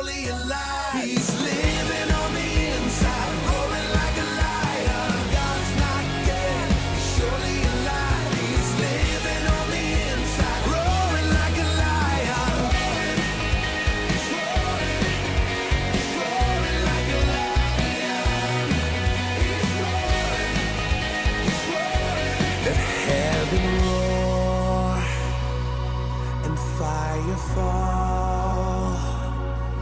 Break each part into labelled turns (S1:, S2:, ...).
S1: surely alive. He's living on the inside, roaring like a lion. God's not dead, he's surely alive. He's living on the inside, roaring like a lion. He's roaring like a lion. He's roaring. Let heaven roar and fire fall.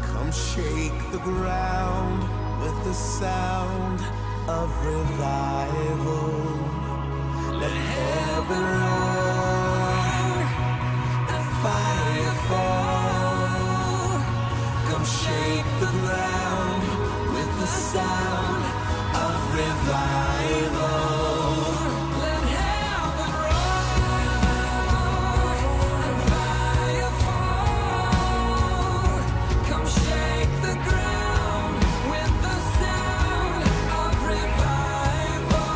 S1: Come shake the ground with the sound of revival. Let heaven roar and fire fall. Come shake the ground with the sound of revival. Let heaven roar and fire fall. Come shake the ground with the sound of revival.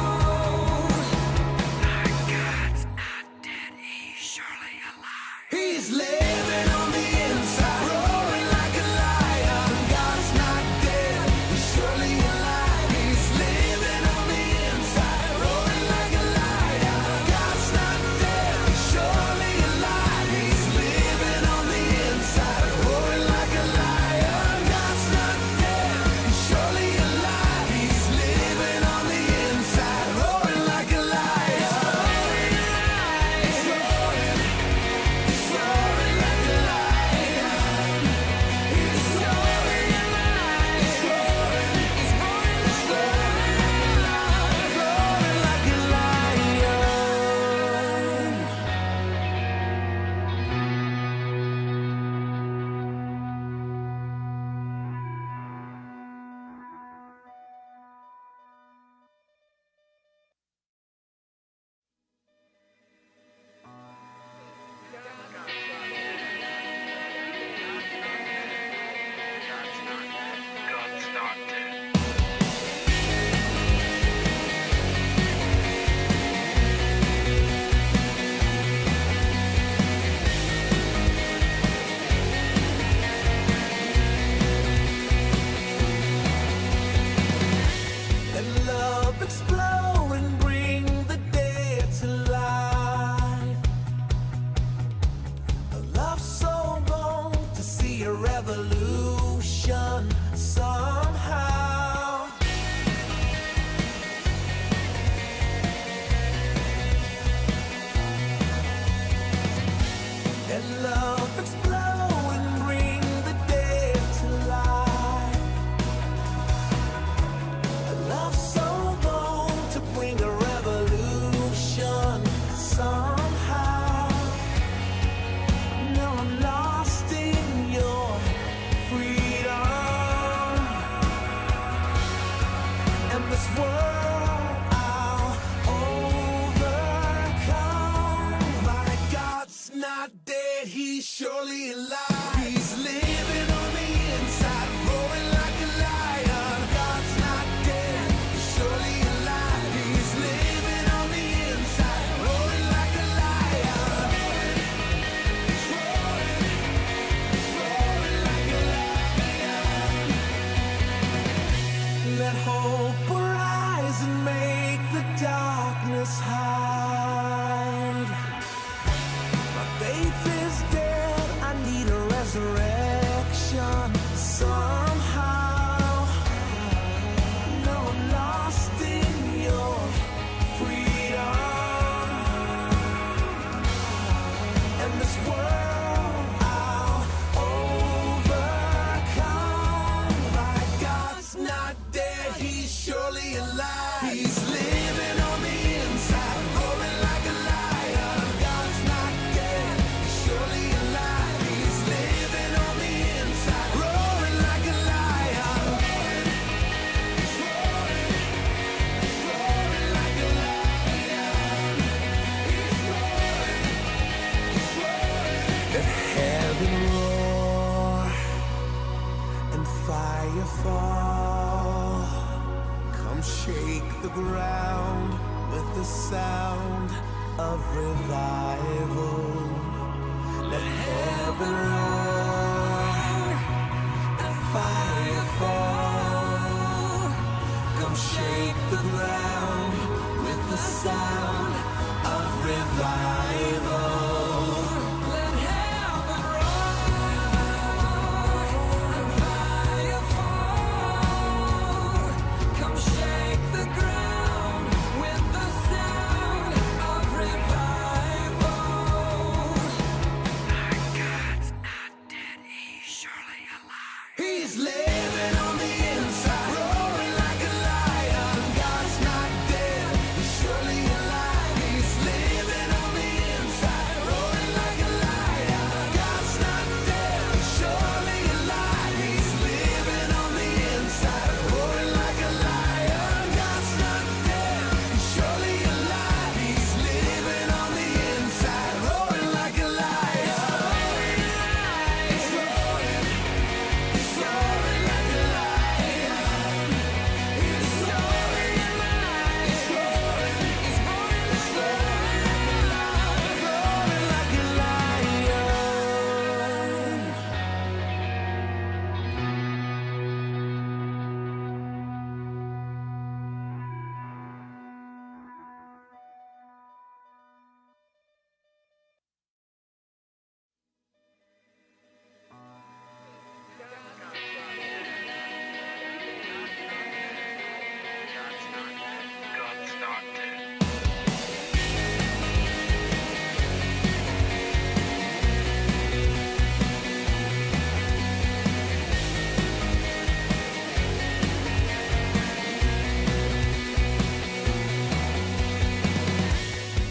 S1: Our God's not dead, he's surely alive. He's living on the inside, roaring like a lion. God's not dead, he's surely alive. He's living on the inside, roaring like a lion. God's not dead, he's surely alive. He's living on the inside, roaring like a lion. God's not dead, he's surely alive. He's living on the inside, roaring like a lion. He's roaring like a lion. He's roaring alive. He's roaring like a lion.
S2: God's not dead.
S1: Let love explode and bring the dead to life. A love so long to see a revolution somehow. Let love explode and bring the dead to life. A love so long to bring a revolution somehow. Now I'm lost in your freedom, and this world I'll overcome. My God's not dead, he's surely alive. He's living on the inside, roaring like a lion. God's not dead, he's surely alive. He's living on the inside, roaring like a lion. He's roaring like a lion. Let hope arise and make the darkness hide. My faith is dead, I need a resurrection somehow. No, I'm lost in your freedom, and this world I'll overcome. My God's not dead, he's surely alive. He's living on the inside, roaring like a lion. God's not dead, he's surely alive. He's living on the inside, roaring like a lion. He's roaring like a lion. He's roaring. Let heaven roar and fire fall. Come shake the ground with the sound of revival. Let heaven roar and the ground with the sound of revival. Let heaven roar and fire fall. Come shake the ground with the sound of revival. Our God's not dead, he's surely alive. He's living on the inside, roaring like a lion. God's not dead, he's surely alive. He's living on the inside, roaring like a lion. God's not dead, he's surely alive. He's living on the inside, roaring like a lion. God's not dead, he's surely alive. He's living on the inside, roaring like a lion. He's roaring, he's roaring like a lion. He's roaring, he's roaring, he's roaring, he's roaring like a lion, roaring like a lion.
S2: God's not dead.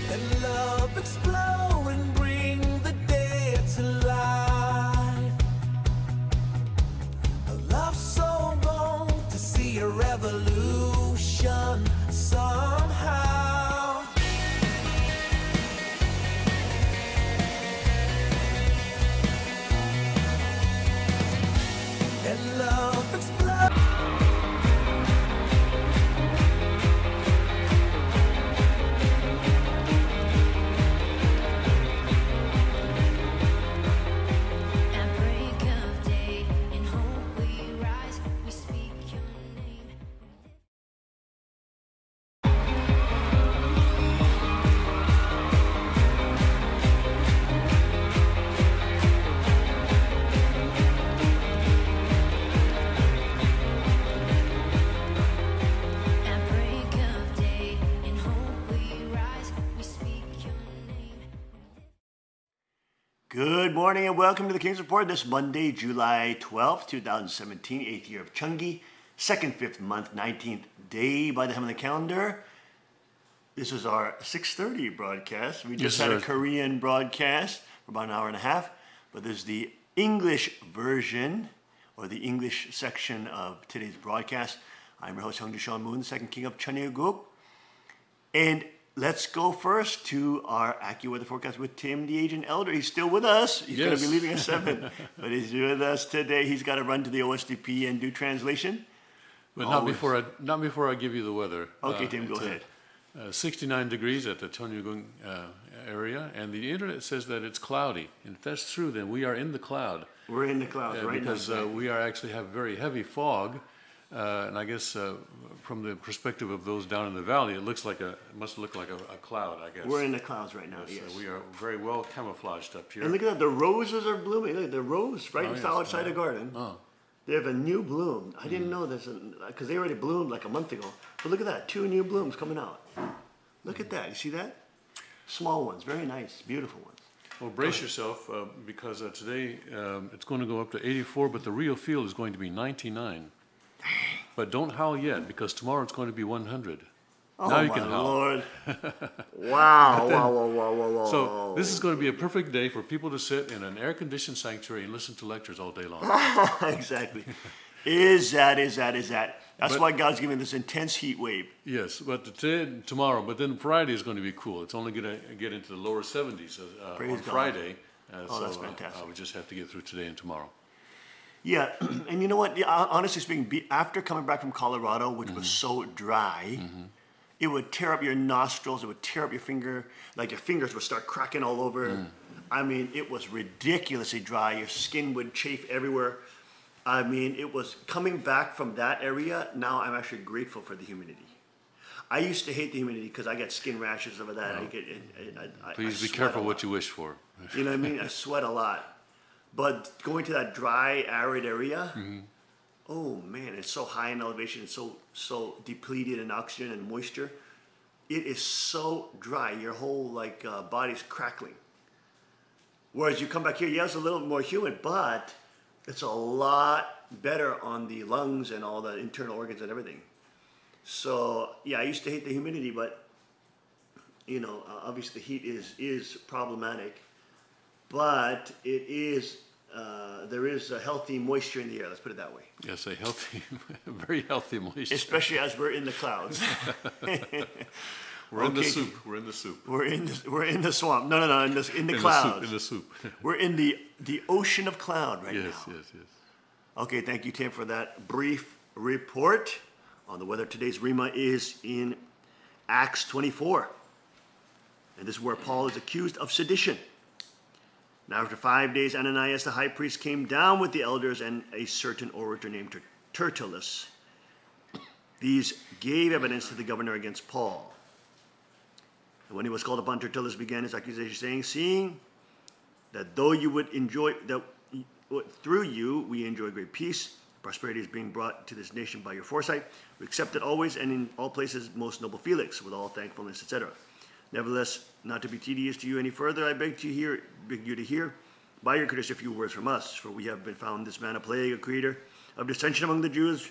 S1: Let love explode and bring the dead to life. A love so bold to see a revolution somehow. Let love explode.
S3: At break of day, in hope we rise, we speak your name. At break of day, in hope we rise, we speak your name.
S4: Good morning and welcome to the King's Report this Monday, July 12th, 2017, 8th year of Chungi, second, fifth month, 19th day by the Heavenly Calendar. This is our 6:30 broadcast. We just
S5: Yes,
S4: had a
S5: sir.
S4: Korean broadcast for about an hour and a half, but this is the English version or the English section of today's broadcast. I'm your host, Hyungju Sean Moon, second king of Cheongguk. And let's go first to our AccuWeather forecast with Tim, the Agent Elder. He's still with us. He's going to be
S5: Yes.
S4: leaving at 7, but he's with us today. He's got to run to the OSDP and do translation.
S5: But
S4: Always.
S5: not before I give you the weather.
S4: Okay, Tim, go
S5: it's,
S4: ahead.
S5: 69 degrees at the Cheongguk area, and the internet says that it's cloudy. And if that's true, then we are in the cloud.
S4: We're in the clouds right
S5: because
S4: now.
S5: we are actually have very heavy fog, and I guess from the perspective of those down in the valley, it must look like a cloud. I guess
S4: We're in the clouds right now,
S5: So
S4: yes.
S5: we are very well camouflaged up here.
S4: And look at that, the roses are blooming. Look at the rose right
S5: yes.
S4: outside the garden.
S5: Oh.
S4: They have a new bloom. I
S5: Mm.
S4: didn't know this because they already bloomed like a month ago. But look at that, 2 new blooms coming out. Look at that. You see that? Small ones, very nice, beautiful ones.
S5: Well, brace yourself because today it's going to go up to 84, but the real feel is going to be 99. But don't howl yet because tomorrow it's going to be 100.
S4: Oh
S5: now you
S4: my
S5: can howl.
S4: Lord! Wow!
S5: So this is going to be a perfect day for people to sit in an air-conditioned sanctuary and listen to lectures all day long.
S4: Exactly. Is that? That's why God's giving this intense heat wave.
S5: Yes, but tomorrow, but then Friday is going to be cool. It's only going to get into the lower 70s
S4: Praise
S5: on
S4: God.
S5: Friday.
S4: Oh, that's fantastic.
S5: We just have to get through today and tomorrow.
S4: Yeah, and you know what? Yeah, honestly speaking, after coming back from Colorado, which was so dry, it would tear up your nostrils. It would tear up your finger. Like your fingers would start cracking all over. I mean, it was ridiculously dry. Your skin would chafe everywhere. I mean, it was coming back from that area. Now I'm actually grateful for the humidity. I used to hate the humidity because I get skin rashes over that.
S5: Please be
S4: sweat
S5: careful
S4: a
S5: what
S4: lot.
S5: you wish for.
S4: You know what I mean? I sweat a lot. But going to that dry, arid area, oh man, it's so high in elevation, it's so depleted in oxygen and moisture. It is so dry. Your whole body's crackling. Whereas you come back here, yeah, it's a little more humid, but it's a lot better on the lungs and all the internal organs and everything. So yeah, I used to hate the humidity, but you know, obviously the heat is problematic. But it is there is a healthy moisture in the air. Let's put it that way.
S5: Yes, a healthy, very healthy moisture.
S4: Especially as we're in the clouds.
S5: We're in the
S4: Okay.
S5: soup. We're in the soup.
S4: We're in the swamp. No, in the clouds.
S5: In the soup.
S4: We're in the ocean of cloud right
S5: Yes,
S4: now.
S5: yes, yes.
S4: Okay, thank you, Tim, for that brief report on the weather. Today's Rima is in Acts 24. And this is where Paul is accused of sedition. Now, after 5 days, Ananias the high priest came down with the elders and a certain orator named Tertullus. These gave evidence to the governor against Paul. And when he was called upon, Tertullus began his accusation, saying, seeing that though you would enjoy, that through you we enjoy great peace, prosperity is being brought to this nation by your foresight. We accept it always and in all places, most noble Felix, with all thankfulness, etc. Nevertheless, not to be tedious to you any further, I beg you to hear by your courtesy a few words from us, for we have been found this man a plague, a creator of dissension among the Jews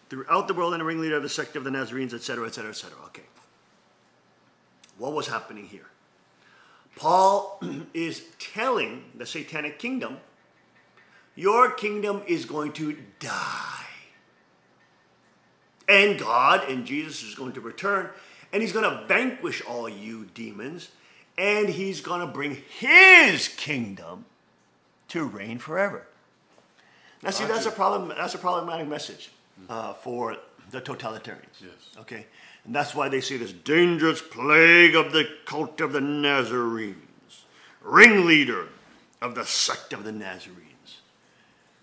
S4: throughout the world, and a ringleader of the sect of the Nazarenes, etc., etc., etc. Okay. What was happening here? Paul is telling the satanic kingdom, your kingdom is going to die. And God and Jesus is going to return, and he's going to vanquish all you demons, and he's going to bring his kingdom to reign forever. Now, see, that's a problem. That's a problematic message for the totalitarians.
S5: Yes.
S4: Okay, and that's why they say this dangerous plague of the cult of the Nazarenes, ringleader of the sect of the Nazarenes,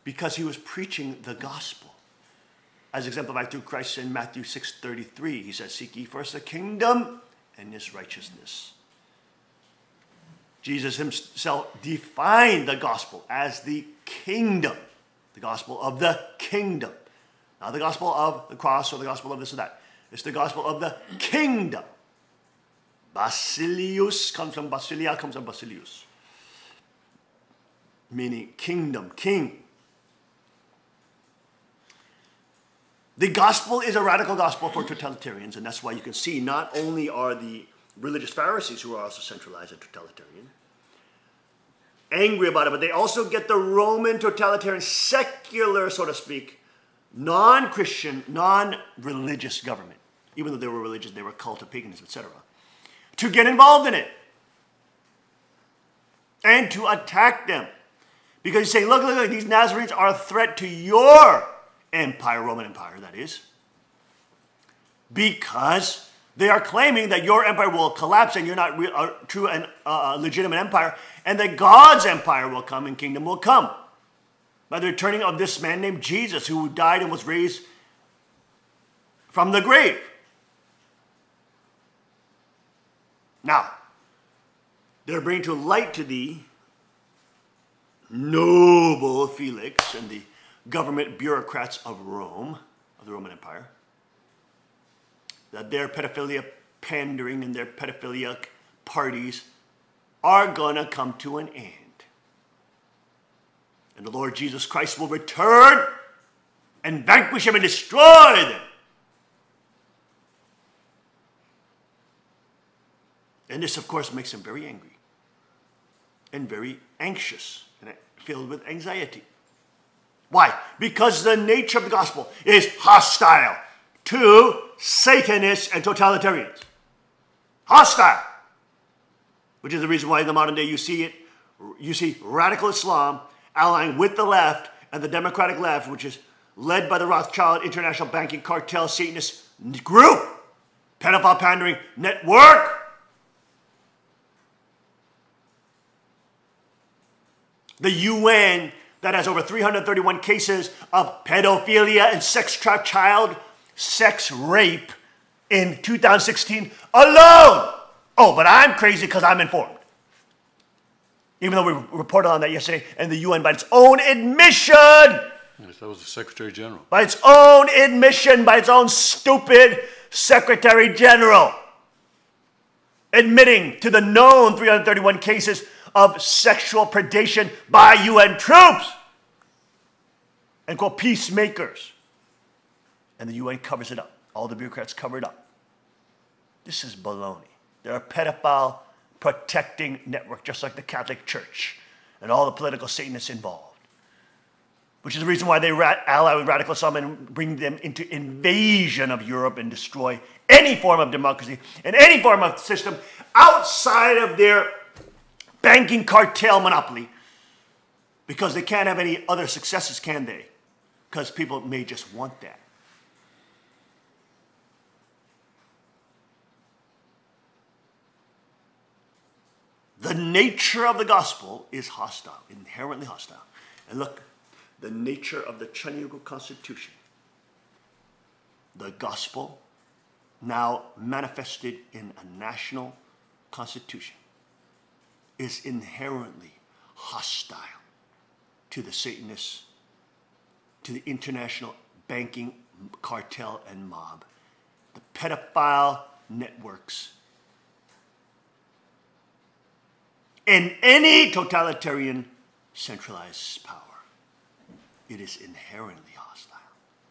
S4: because he was preaching the gospel. As exemplified through Christ in Matthew 6:33, he says, seek ye first the kingdom and his righteousness. Jesus himself defined the gospel as the kingdom, the gospel of the kingdom. Not the gospel of the cross or the gospel of this or that. It's the gospel of the kingdom. Basilius comes from Basilia, comes from Basilius, meaning kingdom, king. The gospel is a radical gospel for totalitarians, and that's why you can see not only are the religious Pharisees, who are also centralized and totalitarian, angry about it, but they also get the Roman totalitarian, secular, so to speak, non-Christian, non-religious government, even though they were religious, they were a cult of paganism, etc., to get involved in it and to attack them. Because you say, look, these Nazarenes are a threat to your empire, Roman Empire, that is, because they are claiming that your empire will collapse and you're not a true and legitimate empire, and that God's empire will come and kingdom will come by the returning of this man named Jesus, who died and was raised from the grave. Now, they're bringing to light to thee, noble Felix, and the government bureaucrats of Rome, of the Roman Empire, that their pedophilia pandering and their pedophiliac parties are going to come to an end. And the Lord Jesus Christ will return and vanquish them and destroy them. And this, of course, makes them very angry and very anxious and filled with anxiety. Why? Because the nature of the gospel is hostile to Satanists and totalitarians. Hostile. Which is the reason why in the modern day you see radical Islam allying with the left and the democratic left, which is led by the Rothschild International Banking Cartel Satanist group, pedophile pandering network. The UN that has over 331 cases of pedophilia and sex trafficking, child sex rape in 2016 alone. Oh, but I'm crazy because I'm informed. Even though we reported on that yesterday, and the UN, by its own admission,
S5: Yes, that was the Secretary General.
S4: by its own admission, by its own stupid Secretary General, admitting to the known 331 cases of sexual predation by UN troops and quote peacemakers. And the UN covers it up. All the bureaucrats cover it up. This is baloney. They're a pedophile protecting network, just like the Catholic Church and all the political Satanists involved. Which is the reason why they ally with radical Islam and bring them into invasion of Europe and destroy any form of democracy and any form of system outside of their banking cartel monopoly, because they can't have any other successes, can they? Because people may just want that. The nature of the gospel is hostile, inherently hostile. And look, the nature of the Cheongguk Constitution, the gospel now manifested in a national constitution, is inherently hostile to the Satanists, to the international banking cartel and mob, the pedophile networks, and any totalitarian centralized power. It is inherently hostile.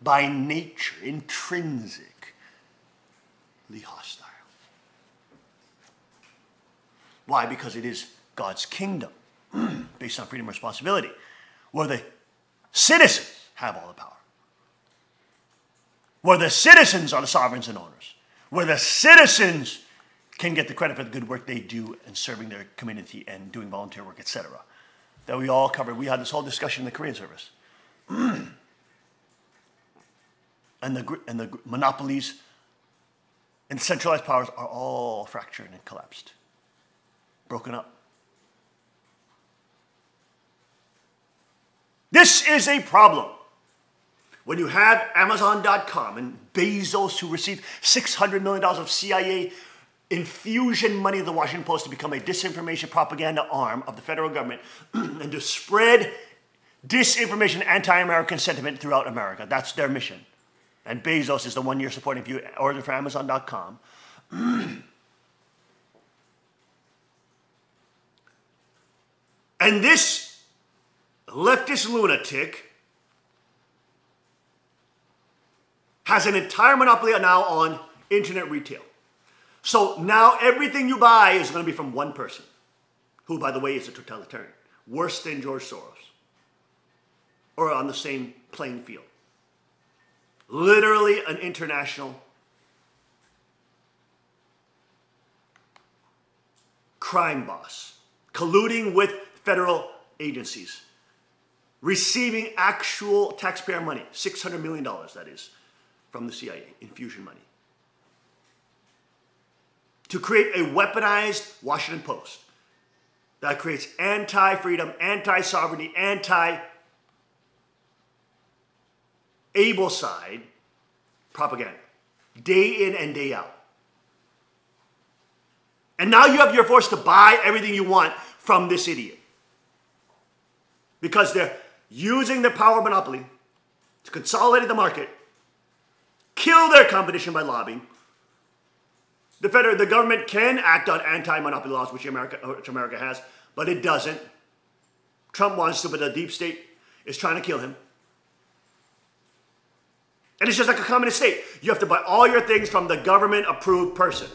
S4: By nature, intrinsically hostile. Why? Because it is God's kingdom, based on freedom and responsibility, where the citizens have all the power, where the citizens are the sovereigns and owners, where the citizens can get the credit for the good work they do in serving their community and doing volunteer work, etc. That we all covered. We had this whole discussion in the Korean service. And the monopolies and centralized powers are all fractured and collapsed, broken up. This is a problem. When you have Amazon.com and Bezos, who received $600 million of CIA infusion money of the Washington Post to become a disinformation propaganda arm of the federal government and to spread disinformation, anti-American sentiment throughout America. That's their mission. And Bezos is the one you're supporting if you order from Amazon.com. And this leftist lunatic has an entire monopoly now on internet retail. So now everything you buy is going to be from one person, who, by the way, is a totalitarian, worse than George Soros, or on the same playing field. Literally an international crime boss, colluding with federal agencies, receiving actual taxpayer money, $600 million, that is, from the CIA, infusion money, to create a weaponized Washington Post that creates anti-freedom, anti-sovereignty, anti-able side propaganda, day in and day out. And now you're forced to buy everything you want from this idiot, because they're using their power monopoly to consolidate the market, kill their competition by lobbying. The government can act on anti-monopoly laws, which America has, but it doesn't. Trump wants to, but the deep state is trying to kill him. And it's just like a communist state. You have to buy all your things from the government-approved person.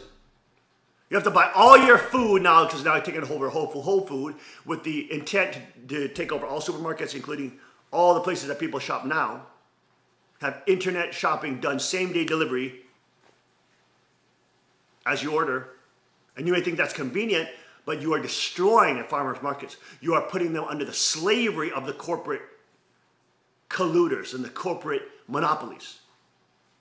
S4: You have to buy all your food now, because now you're taking over Whole Food with the intent to take over all supermarkets, including all the places that people shop now. Have internet shopping done, same-day delivery as you order. And you may think that's convenient, but you are destroying at farmers markets. You are putting them under the slavery of the corporate colluders and the corporate monopolies.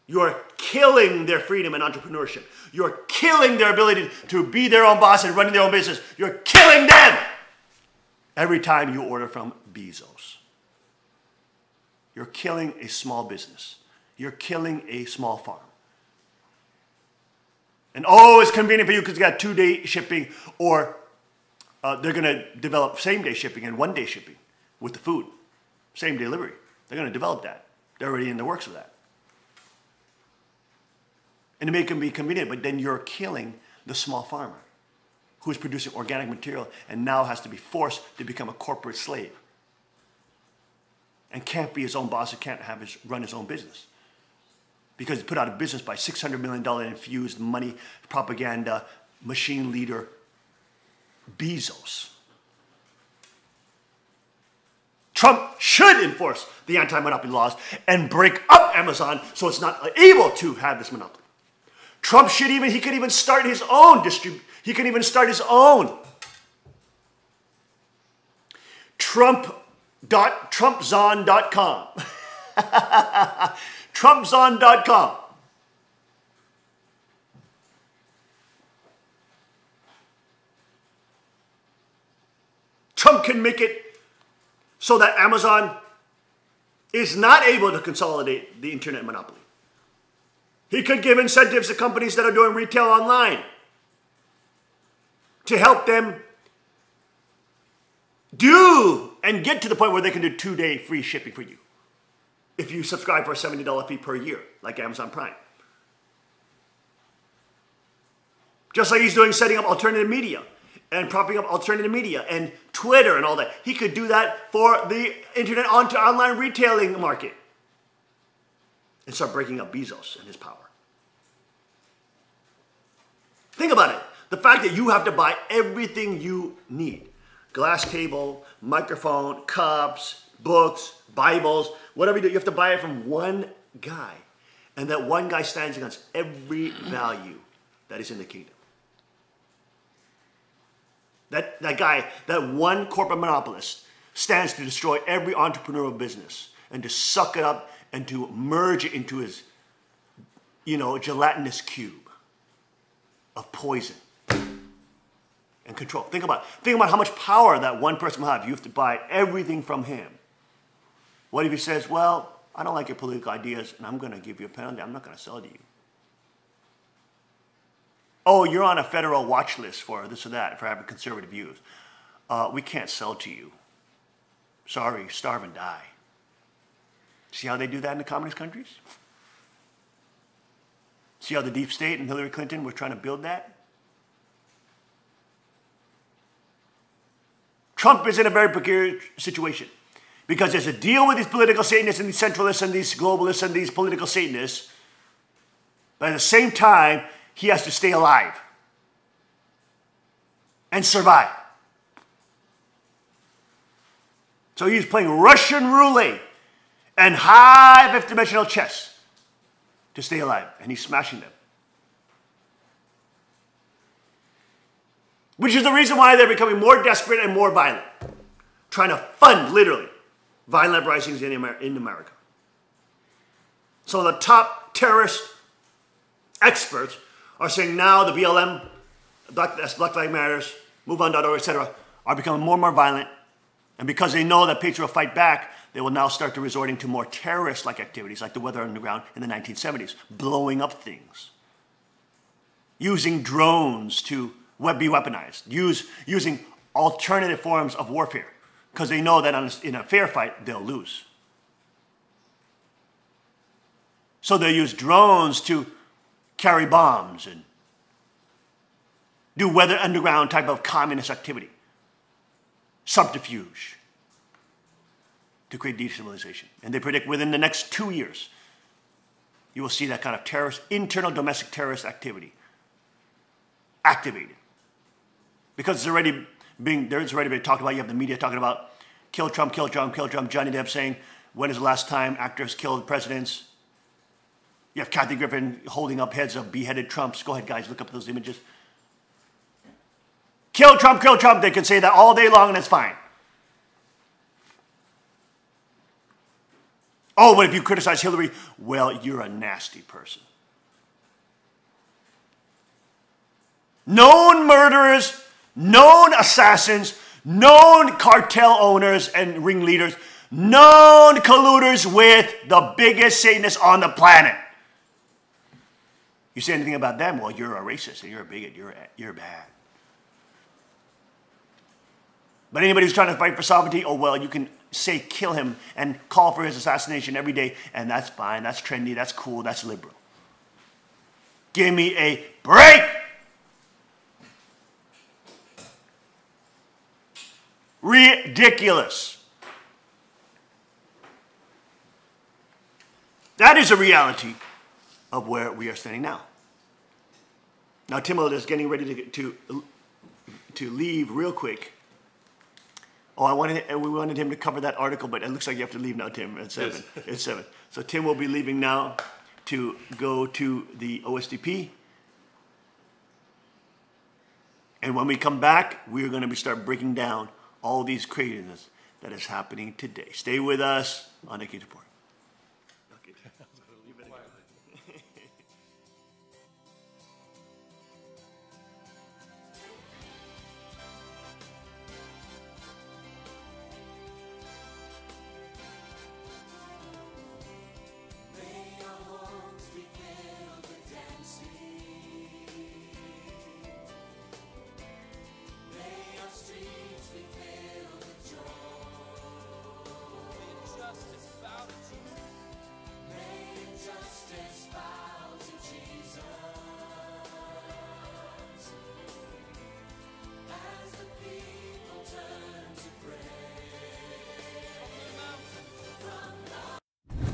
S4: You are killing their freedom and entrepreneurship. You are killing their ability to be their own boss and running their own business. You're killing them every time you order from Bezos. You're killing a small business. You're killing a small farm. And oh, it's convenient for you because you got 2-day shipping, or they're going to develop same-day shipping and 1-day shipping with the food. Same delivery. They're going to develop that. They're already in the works of that. And to make them be convenient, but then you're killing the small farmer who is producing organic material and now has to be forced to become a corporate slave and can't be his own boss and can't run his own business because he's put out of business by $600 million infused money propaganda machine leader Bezos. Trump should enforce the anti-monopoly laws and break up Amazon so it's not able to have this monopoly. Trump should he could even start his own he could even start his own Trumpzon.com. Trumpzon.com. Trump can make it so that Amazon is not able to consolidate the internet monopoly. He could give incentives to companies that are doing retail online to help them do and get to the point where they can do 2-day free shipping for you if you subscribe for a $70 fee per year, like Amazon Prime. Just like he's doing setting up alternative media and propping up alternative media and Twitter and all that. He could do that for the internet online retailing market and start breaking up Bezos and his power. Think about it. The fact that you have to buy everything you need. Glass table, microphone, cups, books, Bibles, whatever you do, you have to buy it from one guy. And that one guy stands against every value that is in the kingdom. That guy, that one corporate monopolist, stands to destroy every entrepreneurial business and to suck it up and to merge it into his, gelatinous cube of poison and control. Think about how much power that one person will have. You have to buy everything from him. What if he says, well, I don't like your political ideas and I'm going to give you a penalty. I'm not going to sell to you. Oh, you're on a federal watch list for this or that, for having conservative views. We can't sell to you. Sorry, starve and die. See how they do that in the communist countries? See how the deep state and Hillary Clinton were trying to build that? Trump is in a very peculiar situation because there's a deal with these political Satanists and these centralists and these globalists and these political Satanists, but at the same time, he has to stay alive and survive. So he's playing Russian roulette and high fifth-dimensional chess to stay alive, and he's smashing them. Which is the reason why they're becoming more desperate and more violent, trying to fund, literally, violent uprisings in America. So the top terrorist experts are saying now the BLM, Black Lives Matters, MoveOn.org, etc., are becoming more and more violent. And because they know that Patriots will fight back, they will now start to resorting to more terrorist-like activities, like the Weather Underground in the 1970s, blowing up things, using drones to be weaponized, using alternative forms of warfare, because they know that in a fair fight, they'll lose. So they'll use drones to carry bombs and do Weather Underground type of communist activity, subterfuge, to create destabilization. And they predict within the next 2 years, you will see that kind of terrorist, internal domestic terrorist activity activated. Because there's already been talked about. You have the media talking about kill Trump, kill Trump, kill Trump. Johnny Depp saying, when is the last time actors killed presidents? You have Kathy Griffin holding up heads of beheaded Trumps. Go ahead, guys, look up those images. Kill Trump, kill Trump. They can say that all day long and it's fine. Oh, but if you criticize Hillary, well, you're a nasty person. Known murderers, known assassins, known cartel owners and ringleaders, known colluders with the biggest Satanists on the planet. You say anything about them, well, you're a racist and you're a bigot. You're bad. But anybody who's trying to fight for sovereignty, oh, well, you can say kill him and call for his assassination every day, and that's fine, that's trendy, that's cool, that's liberal. Give me a break! Ridiculous. That is a reality of where we are standing now. Now, Timo is getting ready to leave real quick. Oh, we wanted him to cover that article, but it looks like you have to leave now, Tim, at 7.
S5: Yes.
S4: It's 7. So Tim will be leaving now to go to the OSDP. And when we come back, we're going to start breaking down all these craziness that is happening today. Stay with us on the Cage Report. Okay.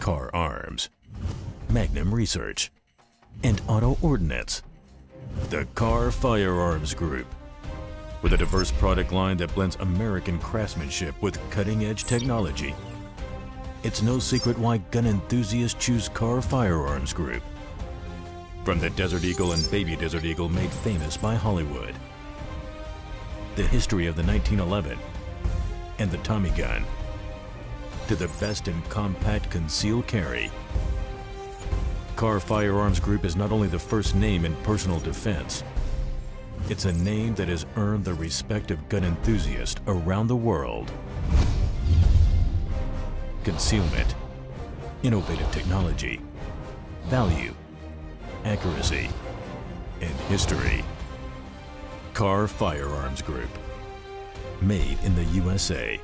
S6: Car Arms, Magnum Research, and Auto Ordnance. The Car Firearms Group. With a diverse product line that blends American craftsmanship with cutting-edge technology. It's no secret why gun enthusiasts choose Car Firearms Group. From the Desert Eagle and Baby Desert Eagle made famous by Hollywood. The history of the 1911 and the Tommy gun. To the best in compact concealed carry. Car Firearms Group is not only the first name in personal defense, it's a name that has earned the respect of gun enthusiasts around the world. Concealment, innovative technology, value, accuracy, and history. Car Firearms Group. Made in the USA.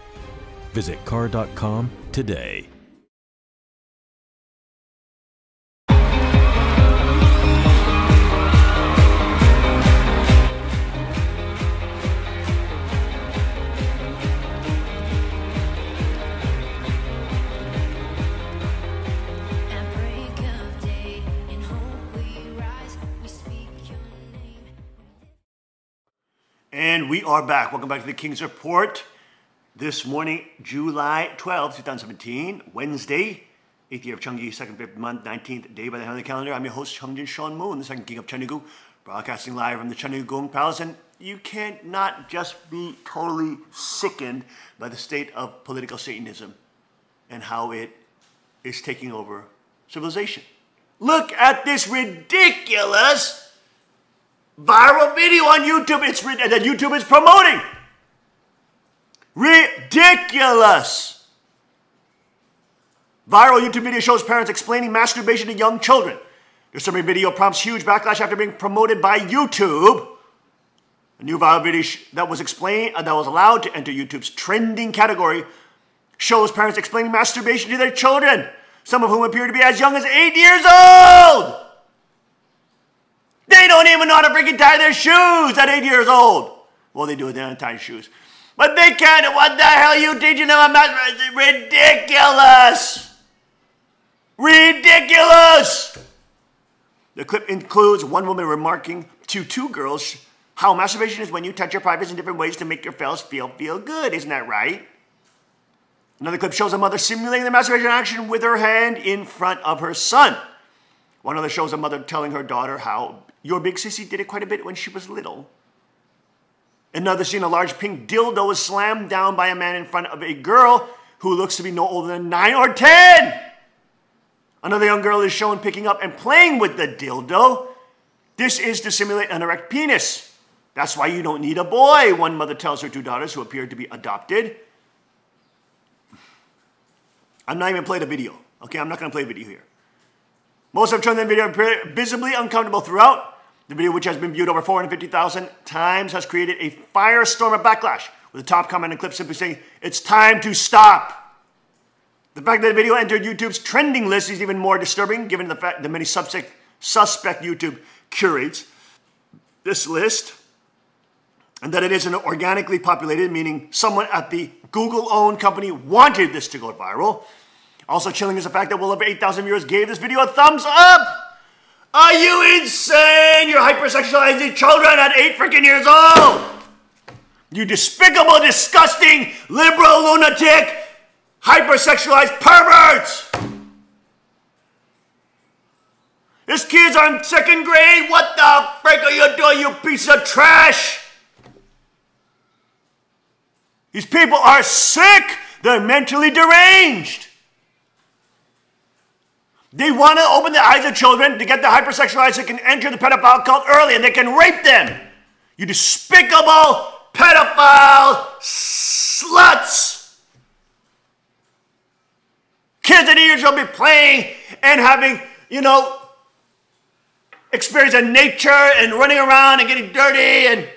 S6: Visit car.com today.
S3: At break of day, in hope we rise, we speak your name.
S4: And we are back. Welcome back to the King's Report. This morning, July 12th, 2017, Wednesday, 8th year of Cheonggi, 2nd, 5th month, 19th day by the heavenly calendar. I'm your host, Cheongjin Sean Moon, the second king of Cheongguk, broadcasting live from the Cheongguk Palace. And you can't not just be totally sickened by the state of political Satanism and how it is taking over civilization. Look at this ridiculous viral video on YouTube that YouTube is promoting. Ridiculous! Viral YouTube video shows parents explaining masturbation to young children. The disturbing video prompts huge backlash after being promoted by YouTube. A new viral video that was allowed to enter YouTube's trending category shows parents explaining masturbation to their children, some of whom appear to be as young as 8 years old. They don't even know how to freaking tie their shoes at 8 years old. Well, they do it, they don't tie shoes. But they can't. What the hell are you teaching them about? Ridiculous! Ridiculous! The clip includes one woman remarking to two girls how masturbation is when you touch your privates in different ways to make your fellows feel good. Isn't that right? Another clip shows a mother simulating the masturbation action with her hand in front of her son. One other shows a mother telling her daughter how your big sissy did it quite a bit when she was little. Another scene, a large pink dildo was slammed down by a man in front of a girl who looks to be no older than 9 or 10. Another young girl is shown picking up and playing with the dildo. This is to simulate an erect penis. That's why you don't need a boy, one mother tells her two daughters who appear to be adopted. I'm not even playing the video. Okay, I'm not going to play the video here. Most of children in the video appear visibly uncomfortable throughout. The video, which has been viewed over 450,000 times, has created a firestorm of backlash, with the top comment and clip simply saying, "It's time to stop." The fact that the video entered YouTube's trending list is even more disturbing, given the fact that many suspect YouTube curates this list, and that it isn't organically populated, meaning someone at the Google-owned company wanted this to go viral. Also chilling is the fact that well over 8,000 viewers gave this video a thumbs up. Are you insane? You're hypersexualizing children at 8 freaking years old. You despicable, disgusting, liberal, lunatic, hypersexualized perverts. These kids are in 2nd grade. What the frick are you doing, you piece of trash? These people are sick. They're mentally deranged. They want to open the eyes of children to get the hypersexualized that can enter the pedophile cult early and they can rape them. You despicable pedophile sluts. Kids at 8 years old be playing and having, experience in nature and running around and getting dirty and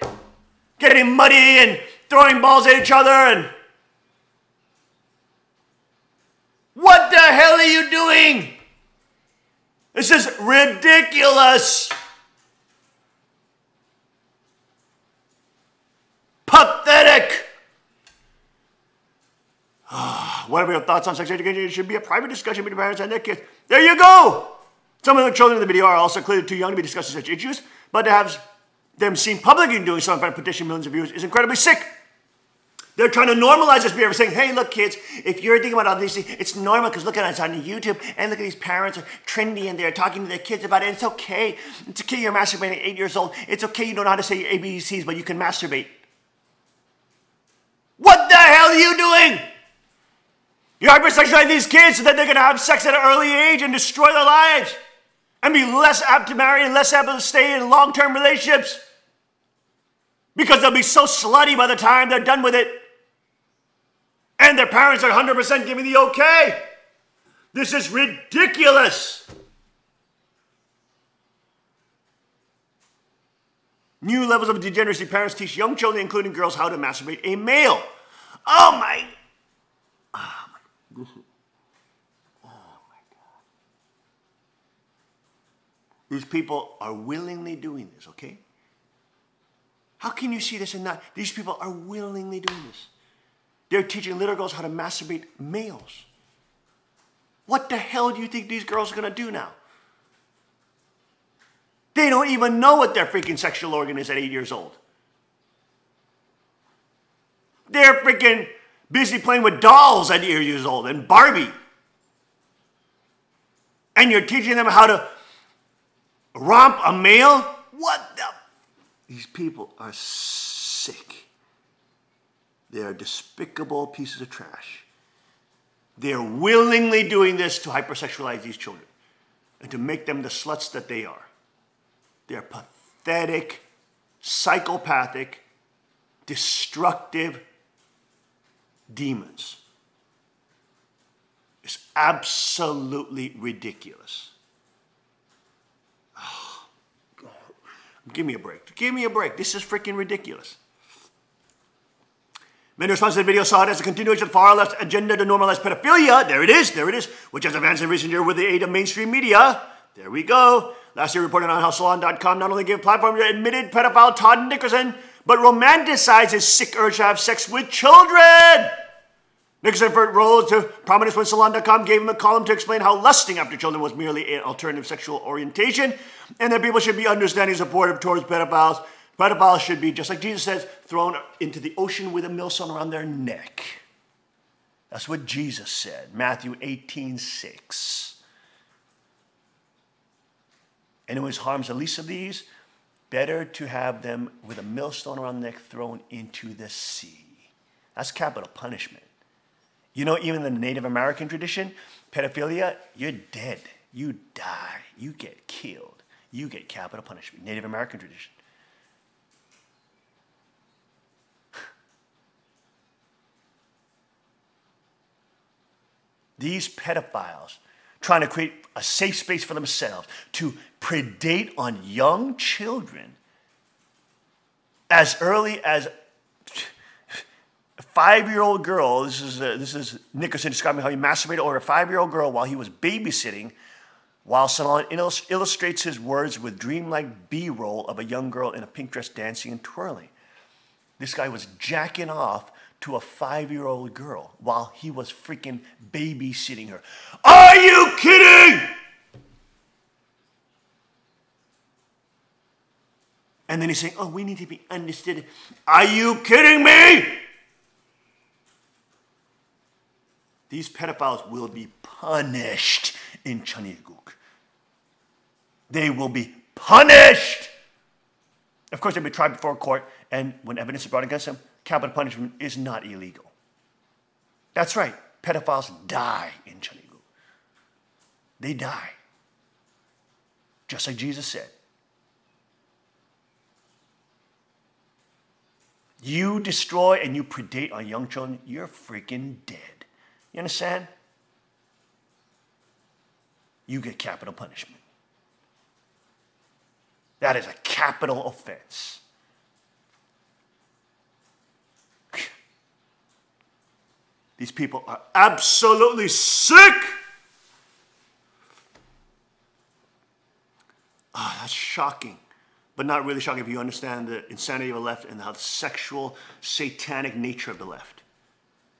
S4: getting muddy and throwing balls at each other and what the hell are you doing? This is ridiculous. Pathetic. Whatever your thoughts on sex education, it should be a private discussion between parents and their kids. There you go. Some of the children in the video are also clearly too young to be discussing such issues, but to have them seen publicly doing so in front of petition millions of viewers is incredibly sick. They're trying to normalize this behavior, saying, hey, look, kids, if you're thinking about all these things, it's normal because look at us on YouTube, and look at these parents are trendy and they're talking to their kids about it. It's okay. It's okay you're masturbating at 8 years old. It's okay you don't know how to say your ABCs, but you can masturbate. What the hell are you doing? You're hypersexualizing these kids so that they're going to have sex at an early age and destroy their lives and be less apt to marry and less apt to stay in long-term relationships because they'll be so slutty by the time they're done with it. And their parents are 100% giving the okay. This is ridiculous. New levels of degeneracy. Parents teach young children, including girls, how to masturbate a male. Oh my God. These people are willingly doing this, okay? How can you see this and not? These people are willingly doing this. They're teaching little girls how to masturbate males. What the hell do you think these girls are going to do now? They don't even know what their freaking sexual organ is at 8 years old. They're freaking busy playing with dolls at 8 years old and Barbie. And you're teaching them how to romp a male? What the? These people are sick. They are despicable pieces of trash. They're willingly doing this to hypersexualize these children and to make them the sluts that they are. They're pathetic, psychopathic, destructive demons. It's absolutely ridiculous. Oh, God. Give me a break. Give me a break. This is freaking ridiculous. Many responses to the video saw it as a continuation of the far left's agenda to normalize pedophilia. There it is, which has advanced in recent years with the aid of mainstream media. There we go. Last year reported on how Salon.com not only gave a platform to admitted pedophile Todd Nickerson, but romanticized his sick urge to have sex with children. Nickerson rose to prominence when Salon.com gave him a column to explain how lusting after children was merely an alternative sexual orientation and that people should be understanding and supportive towards pedophiles. Pedophiles should be, just like Jesus says, thrown into the ocean with a millstone around their neck. That's what Jesus said, Matthew 18:6. Anyone who harms the least of these, better to have them with a millstone around their neck thrown into the sea. That's capital punishment. You know, even in the Native American tradition, pedophilia, you're dead. You die. You get killed. You get capital punishment. Native American tradition. These pedophiles trying to create a safe space for themselves to predate on young children as early as a 5-year-old girl. This is Nickerson describing how he masturbated over a 5-year-old girl while he was babysitting, while Salon illustrates his words with dreamlike B-roll of a young girl in a pink dress dancing and twirling. This guy was jacking off to a 5-year-old girl while he was freaking babysitting her. Are you kidding? And then he's saying, oh, we need to be understood. Are you kidding me? These pedophiles will be punished in Chaniguk. They will be punished. Of course, they'll be tried before a court, and when evidence is brought against them, capital punishment is not illegal. That's right. Pedophiles die in Chaniguk. They die. Just like Jesus said. You destroy and you predate on young children, you're freaking dead. You understand? You get capital punishment. That is a capital offense. These people are absolutely sick. Ah, that's shocking. But not really shocking if you understand the insanity of the left and how the sexual, satanic nature of the left.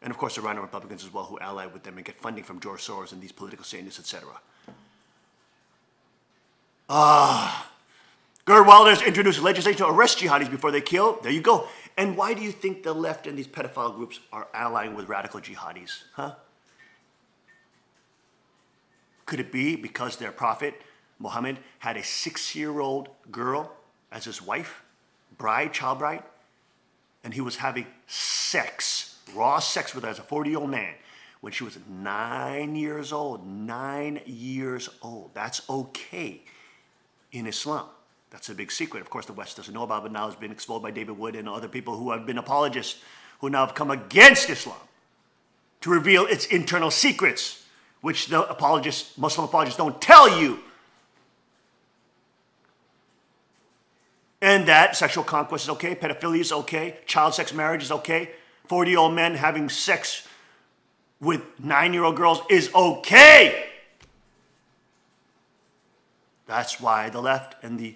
S4: And of course the Rhino Republicans as well, who ally with them and get funding from George Soros and these political Satanists, etc. Gerd Wilders introduced legislation to arrest jihadis before they kill. There you go. And why do you think the left and these pedophile groups are allying with radical jihadis? Huh? Could it be because their prophet, Muhammad, had a 6-year-old girl as his wife, bride, child bride, and he was having sex, raw sex with her as a 40-year-old man when she was 9 years old. 9 years old. That's okay in Islam. That's a big secret. Of course, the West doesn't know about it, but now it's been exposed by David Wood and other people who have been apologists who now have come against Islam to reveal its internal secrets, which the apologists, Muslim apologists, don't tell you. And that sexual conquest is okay, pedophilia is okay, child sex marriage is okay, 40-year-old men having sex with 9-year-old girls is okay. That's why the left and the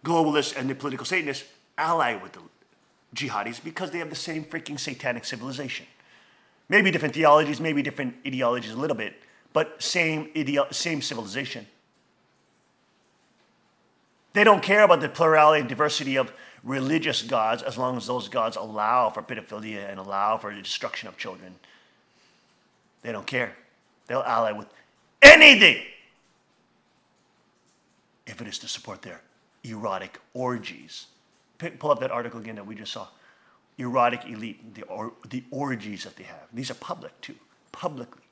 S4: globalists and the political Satanists ally with the jihadis, because they have the same freaking satanic civilization. Maybe different theologies, maybe different ideologies a little bit, but same civilization. They don't care about the plurality and diversity of religious gods as long as those gods allow for pedophilia and allow for the destruction of children. They don't care. They'll ally with anything if it is to support their erotic orgies. Pull up that article again that we just saw. Erotic elite, the orgies that they have. These are public too, publicly,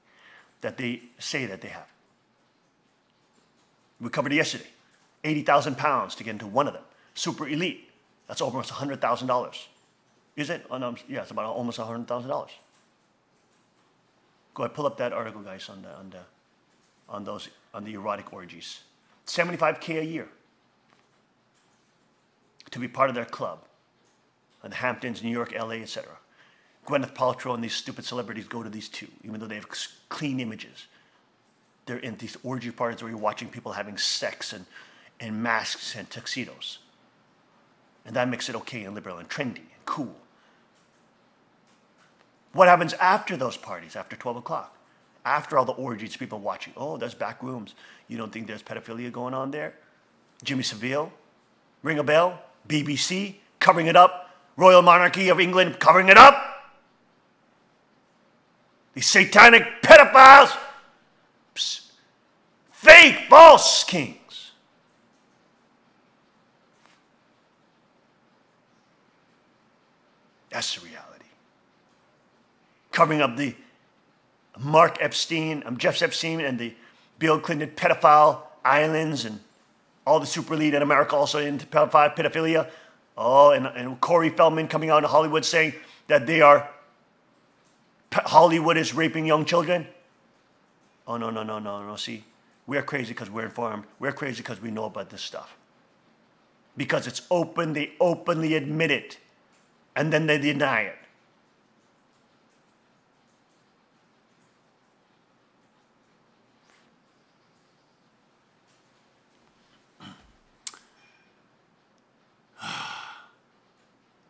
S4: that they say that they have. We covered it yesterday. 80,000 pounds to get into one of them. Super elite. That's almost $100,000. Is it? Oh, no, yeah, it's about almost $100,000. Go ahead, pull up that article, guys, on the erotic orgies. $75K a year to be part of their club. In the Hamptons, New York, LA, etc. Gwyneth Paltrow and these stupid celebrities go to these too, even though they have clean images. They're in these orgy parties where you're watching people having sex and masks and tuxedos. And that makes it okay and liberal and trendy and cool. What happens after those parties, after 12 o'clock? After all the orgies, people watching. Oh, there's back rooms. You don't think there's pedophilia going on there? Jimmy Savile? Ring a bell? BBC? Covering it up? Royal Monarchy of England covering it up? These satanic pedophiles? Psst. Fake, false kings. That's the reality. Covering up the Jeff Epstein and the Bill Clinton pedophile islands and all the super elite in America also into pedophilia. Oh, and Corey Feldman coming out in Hollywood saying that Hollywood is raping young children. Oh, no. See, we're crazy because we're informed. We're crazy because we know about this stuff. Because it's open, they openly admit it. And then they deny it.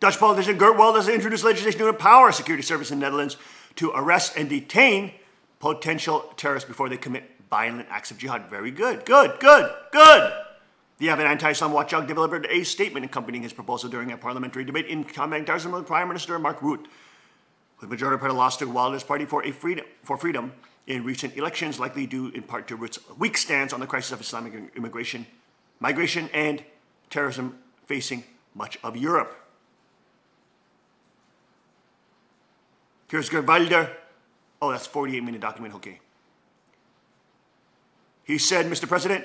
S4: Dutch politician Geert Wilders has introduced legislation to empower security service in the Netherlands to arrest and detain potential terrorists before they commit violent acts of jihad. Very good. Good. The Avid Anti-Islam watchdog delivered a statement accompanying his proposal during a parliamentary debate in combating terrorism with Prime Minister Mark Rutte. With majority party loss to Wilders' party for freedom in recent elections, likely due in part to Rutte's weak stance on the crisis of Islamic immigration, migration, and terrorism facing much of Europe. Here's Geert Wilders. Oh, that's 48-minute document, okay. He said, Mr. President,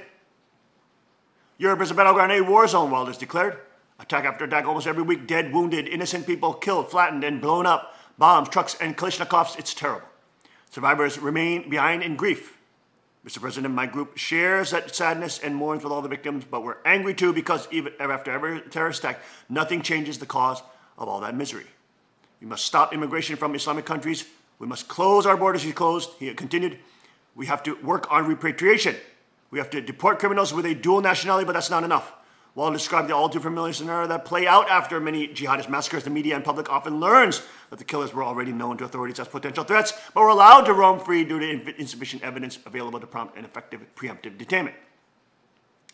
S4: Europe is a battleground, a war zone, Wilders declared. Attack after attack almost every week, dead, wounded, innocent people killed, flattened, and blown up. Bombs, trucks, and Kalashnikovs, it's terrible. Survivors remain behind in grief. Mr. President, my group shares that sadness and mourns with all the victims, but we're angry too because even after every terrorist attack, nothing changes the cause of all that misery. We must stop immigration from Islamic countries. We must close our borders, he continued. We have to work on repatriation. We have to deport criminals with a dual nationality, but that's not enough. While describing the all too familiar scenario that play out after many jihadist massacres, the media and public often learns that the killers were already known to authorities as potential threats, but were allowed to roam free due to insufficient evidence available to prompt an effective preemptive detainment.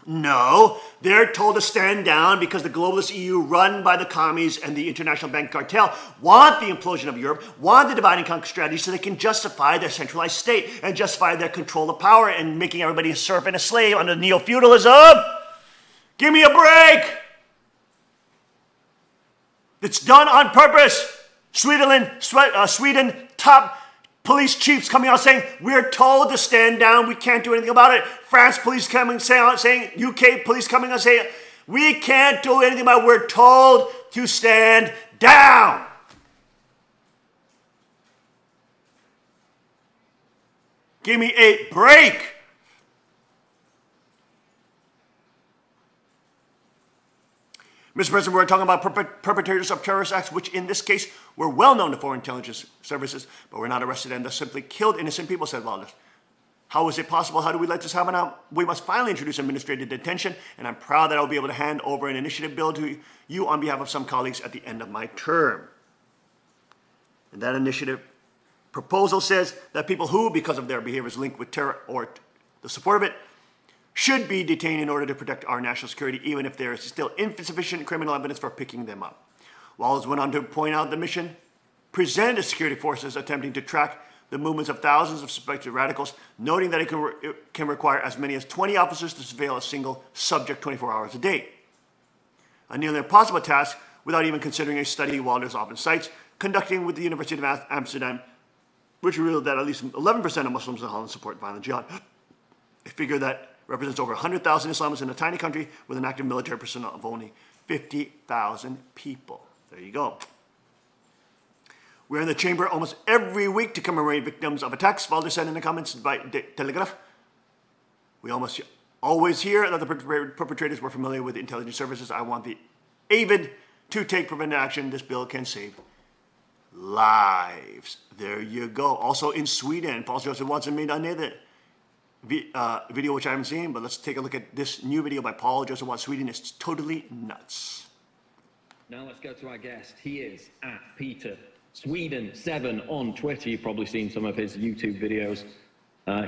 S4: No, they're told to stand down because the globalist EU, run by the commies and the international bank cartel, want the implosion of Europe, want the divide and conquer strategy so they can justify their centralized state and justify their control of power and making everybody a serf and a slave under neo-feudalism. Give me a break. It's done on purpose. Sweden, top police chiefs coming out saying, we're told to stand down, we can't do anything about it. France police coming saying, UK police coming out saying, we can't do anything about it, we're told to stand down. Give me a break. Mr. President, we're talking about perpetrators of terrorist acts, which in this case were well known to foreign intelligence services, but were not arrested and thus simply killed innocent people, said Wilders. How is it possible? How do we let this happen now? We must finally introduce administrative detention, and I'm proud that I'll be able to hand over an initiative bill to you on behalf of some colleagues at the end of my term. And that initiative proposal says that people who, because of their behaviors linked with terror or the support of it, should be detained in order to protect our national security, even if there is still insufficient criminal evidence for picking them up. Wallace went on to point out the mission presented security forces attempting to track the movements of thousands of suspected radicals, noting that it can require as many as 20 officers to surveil a single subject 24 hours a day. A nearly impossible task without even considering a study Wilders often cites, conducting with the University of Amsterdam, which revealed that at least 11% of Muslims in Holland support violent jihad. A figure that represents over 100,000 Islamists in a tiny country with an active military personnel of only 50,000 people. There you go. We're in the chamber almost every week to commemorate victims of attacks, Wilders said in the comments by De Telegraph. We almost always hear that the perpetrators were familiar with the intelligence services. I want the AVID to take preventive action. This bill can save lives. There you go. Also in Sweden, Paul Joseph Watson made another video which I haven't seen, but let's take a look at this new video by Paul Joseph Watson, Sweden. It's totally nuts.
S7: Now let's go to our guest. He is at Peter Sweden7 on Twitter. You've probably seen some of his YouTube videos.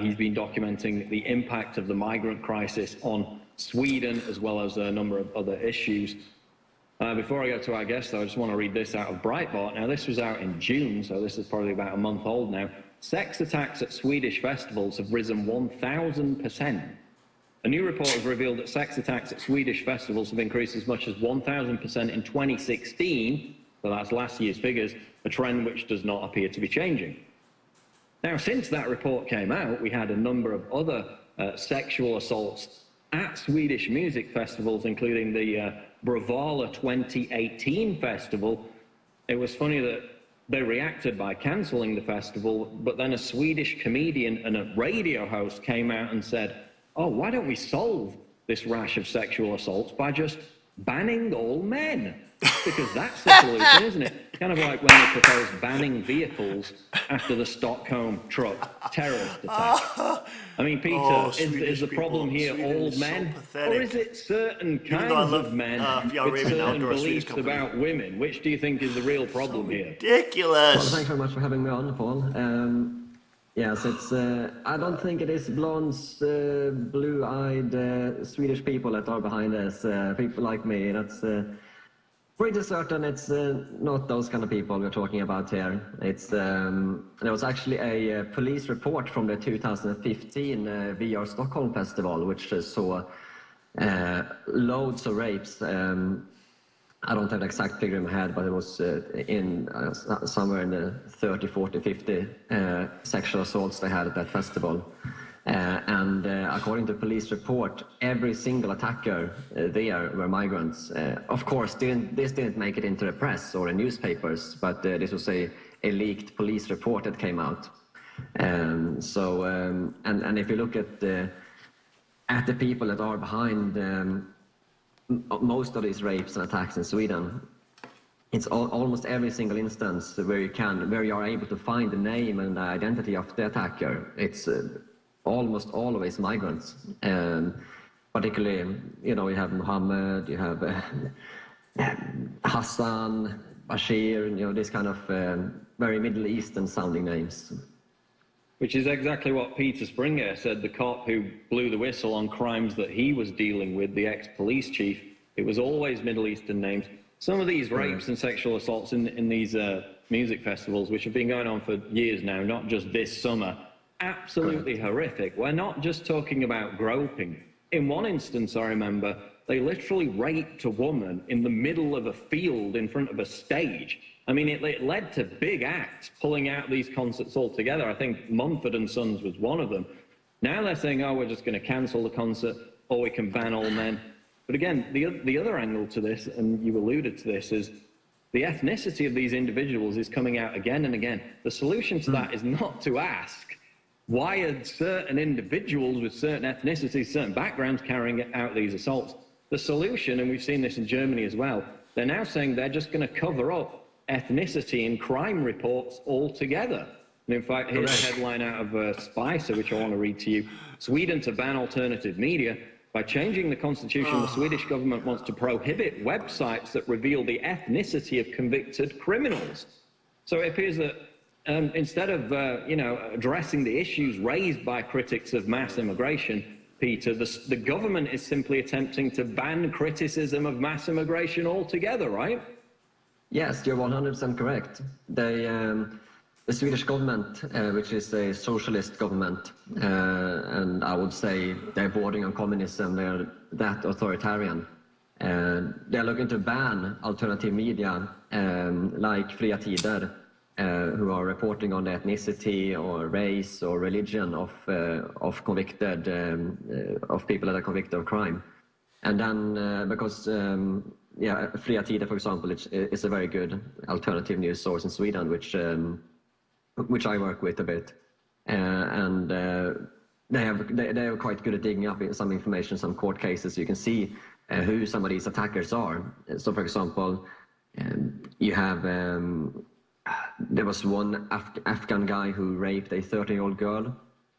S7: He's been documenting the impact of the migrant crisis on Sweden, as well as a number of other issues. Before I go to our guest, though, I just want to read this out of Breitbart. Now, this was out in June, so this is probably about a month old now. Sex attacks at Swedish festivals have risen 1,000%. A new report has revealed that sex attacks at Swedish festivals have increased as much as 1,000% in 2016, so that's last year's figures, a trend which does not appear to be changing. Now, since that report came out, we had a number of other sexual assaults at Swedish music festivals, including the Bravalla 2018 festival. It was funny that they reacted by cancelling the festival, but then a Swedish comedian and a radio host came out and said, oh, why don't we solve this rash of sexual assaults by just banning all men? Because that's the solution, isn't it? Kind of like when they proposed banning vehicles after the Stockholm truck terrorist attack. I mean, Peter, is the problem here all men? Or is it certain kinds of men with certain beliefs about women? Which do you think is the real problem here?
S4: Ridiculous.
S8: Well, thanks very much for having me on, Paul. Yes, it's. I don't think it is blonde, blue-eyed Swedish people that are behind this. People like me. That's pretty certain it's not those kind of people we're talking about here. It's. There was actually a police report from the 2015 VR Stockholm Festival, which saw loads of rapes. I don't have the exact figure in my head, but it was in somewhere in the 30, 40, 50 sexual assaults they had at that festival. And according to the police report, every single attacker there were migrants. Of course, this didn't make it into the press or the newspapers, but this was a leaked police report that came out. And if you look at the people that are behind most of these rapes and attacks in Sweden, it's almost every single instance where you are able to find the name and the identity of the attacker. It's almost always migrants. Particularly, you have Mohammed, you have Hassan, Bashir, this kind of very Middle Eastern sounding names.
S7: Which is exactly what Peter Springer said, the cop who blew the whistle on crimes that he was dealing with, the ex-police chief. It was always Middle Eastern names. Some of these rapes and sexual assaults in these music festivals, which have been going on for years now, not just this summer, absolutely horrific. We're not just talking about groping. In one instance, I remember, they literally raped a woman in the middle of a field in front of a stage. I mean, it led to big acts pulling out these concerts altogether. I think Mumford & Sons was one of them. Now they're saying, oh, we're just going to cancel the concert, or we can ban all men. But again, the other angle to this, and you alluded to this, is the ethnicity of these individuals is coming out again and again. The solution to that is not to ask, why are certain individuals with certain ethnicities, certain backgrounds carrying out these assaults? The solution, and we've seen this in Germany as well, they're now saying they're just going to cover up ethnicity in crime reports altogether. And in fact, here's a headline out of Spicer, which I want to read to you. Sweden to ban alternative media. By changing the constitution, the Swedish government wants to prohibit websites that reveal the ethnicity of convicted criminals. So it appears that instead of addressing the issues raised by critics of mass immigration, Peter, the government is simply attempting to ban criticism of mass immigration altogether, right?
S8: Yes, you're 100% correct. The Swedish government, which is a socialist government, and I would say they're bordering on communism, they're that authoritarian. They're looking to ban alternative media like Fria Tider, who are reporting on the ethnicity or race or religion of convicted, of people that are convicted of crime. And then because Fria Tider, for example, is a very good alternative news source in Sweden, which I work with a bit, and they are quite good at digging up some information, some court cases. You can see who some of these attackers are. So, for example, you have there was one Afghan guy who raped a 13-year-old girl,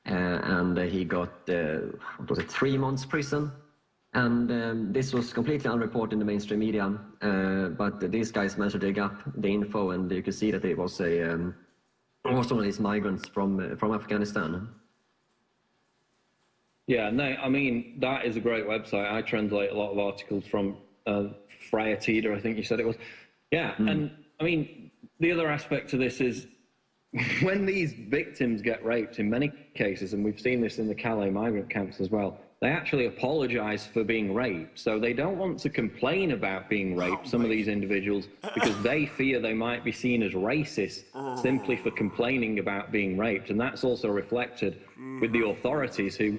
S8: and he got 3 months prison. And this was completely unreported in the mainstream media, but these guys managed to dig up the info, and you could see that it was one of these migrants from Afghanistan.
S7: Yeah, no, I mean, that is a great website. I translate a lot of articles from Fria Tider, I think you said it was. Yeah, and I mean, the other aspect to this is when these victims get raped, in many cases, and we've seen this in the Calais migrant camps as well, they actually apologize for being raped. So they don't want to complain about being raped, some of these individuals, because they fear they might be seen as racist simply for complaining about being raped. And that's also reflected with the authorities who,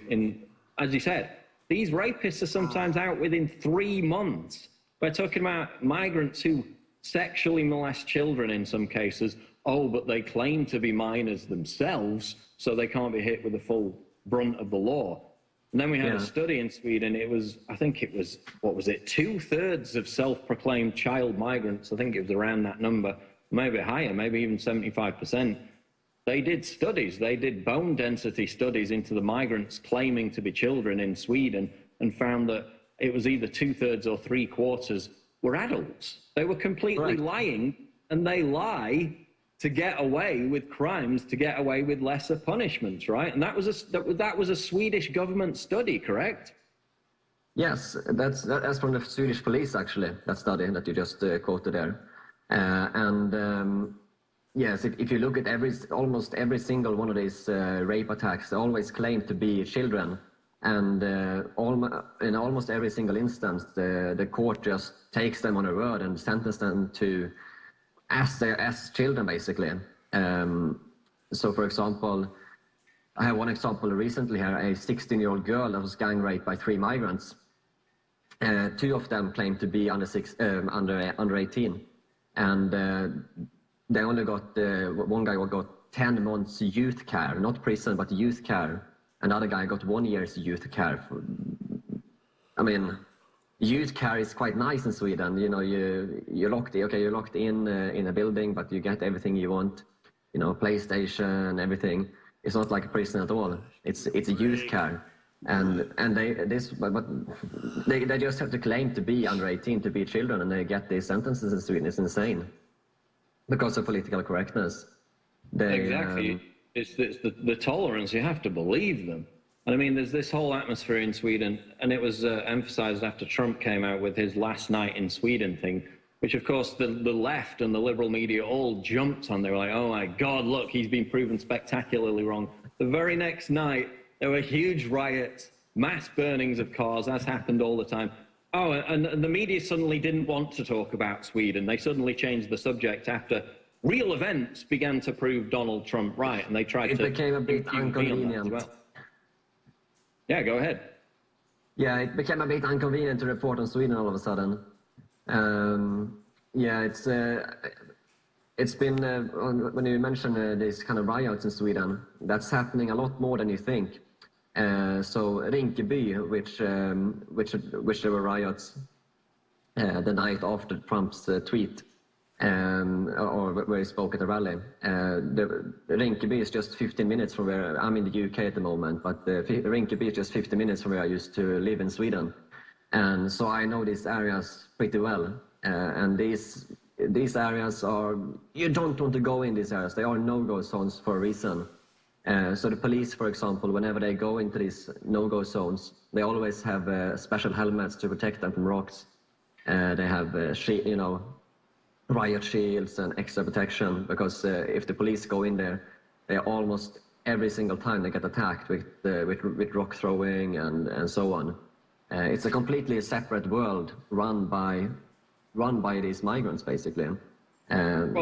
S7: as you said, these rapists are sometimes out within 3 months. We're talking about migrants who sexually molest children in some cases, oh, but they claim to be minors themselves, so they can't be hit with the full brunt of the law. And then we had a study in Sweden. It was, I think it was, what was it, 2/3 of self-proclaimed child migrants, I think it was around that number, maybe higher, maybe even 75%. They did studies, they did bone density studies into the migrants claiming to be children in Sweden and found that it was either 2/3 or 3/4 were adults. They were completely lying, and they lie to get away with crimes, to get away with lesser punishments, right? And that was a Swedish government study, correct?
S8: Yes, that's from the Swedish police, actually, that study that you just quoted there. Yes, if you look at almost every single one of these rape attacks, they always claim to be children. And in almost every single instance, the court just takes them on their word and sentences them to as children, basically. So, for example, I have one example recently here, a 16-year-old girl that was gang raped by 3 migrants. 2 of them claimed to be under 18. And they only got, one guy got 10 months youth care, not prison, but youth care. Another guy got 1 year's youth care. I mean, youth care is quite nice in Sweden. You know, you're locked in a building, but you get everything you want. You know, PlayStation, everything. It's not like a prison at all. It's a youth care, and they just have to claim to be under 18 to be children, and they get these sentences in Sweden. It's insane because of political correctness.
S7: Exactly. It's the tolerance. You have to believe them. And I mean, there's this whole atmosphere in Sweden, and it was emphasized after Trump came out with his last night in Sweden thing, which of course the left and the liberal media all jumped on. They were like, oh my God, look, he's been proven spectacularly wrong. The very next night, there were huge riots, mass burnings of cars, as happened all the time. Oh, and the media suddenly didn't want to talk about Sweden. They suddenly changed the subject after real events began to prove Donald Trump right, and they tried to...
S8: It became a bit inconvenient.
S7: Well. Yeah, go ahead.
S8: Yeah, it became a bit inconvenient to report on Sweden all of a sudden. Yeah, it's been, when you mention these kind of riots in Sweden, that's happening a lot more than you think. So Rinkeby, which there were riots the night after Trump's tweet, or where he spoke at a rally. Rinkeby is just 15 minutes from where I'm in the UK at the moment, but Rinkeby is just 50 minutes from where I used to live in Sweden. And so I know these areas pretty well. And these areas are, you don't want to go in these areas. They are no-go zones for a reason. So the police, for example, whenever they go into these no-go zones, they always have special helmets to protect them from rocks. They have, riot shields and extra protection, because if the police go in there, they almost every single time they get attacked with rock throwing and so on. It's a completely separate world run by these migrants, basically. And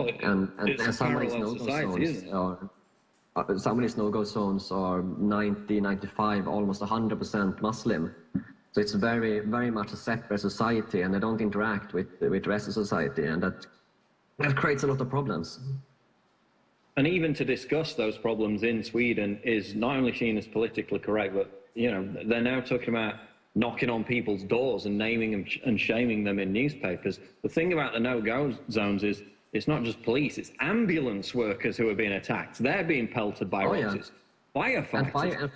S8: some of these no-go zones are 90, 95, almost 100% Muslim. So it's very, very much a separate society, and they don't interact with the rest of society, and that creates a lot of problems.
S7: And even to discuss those problems in Sweden is not only seen as politically correct, but they're now talking about knocking on people's doors and naming them and shaming them in newspapers. The thing about the no-go zones is it's not just police; it's ambulance workers who are being attacked. They're being pelted by roses. Firefighters.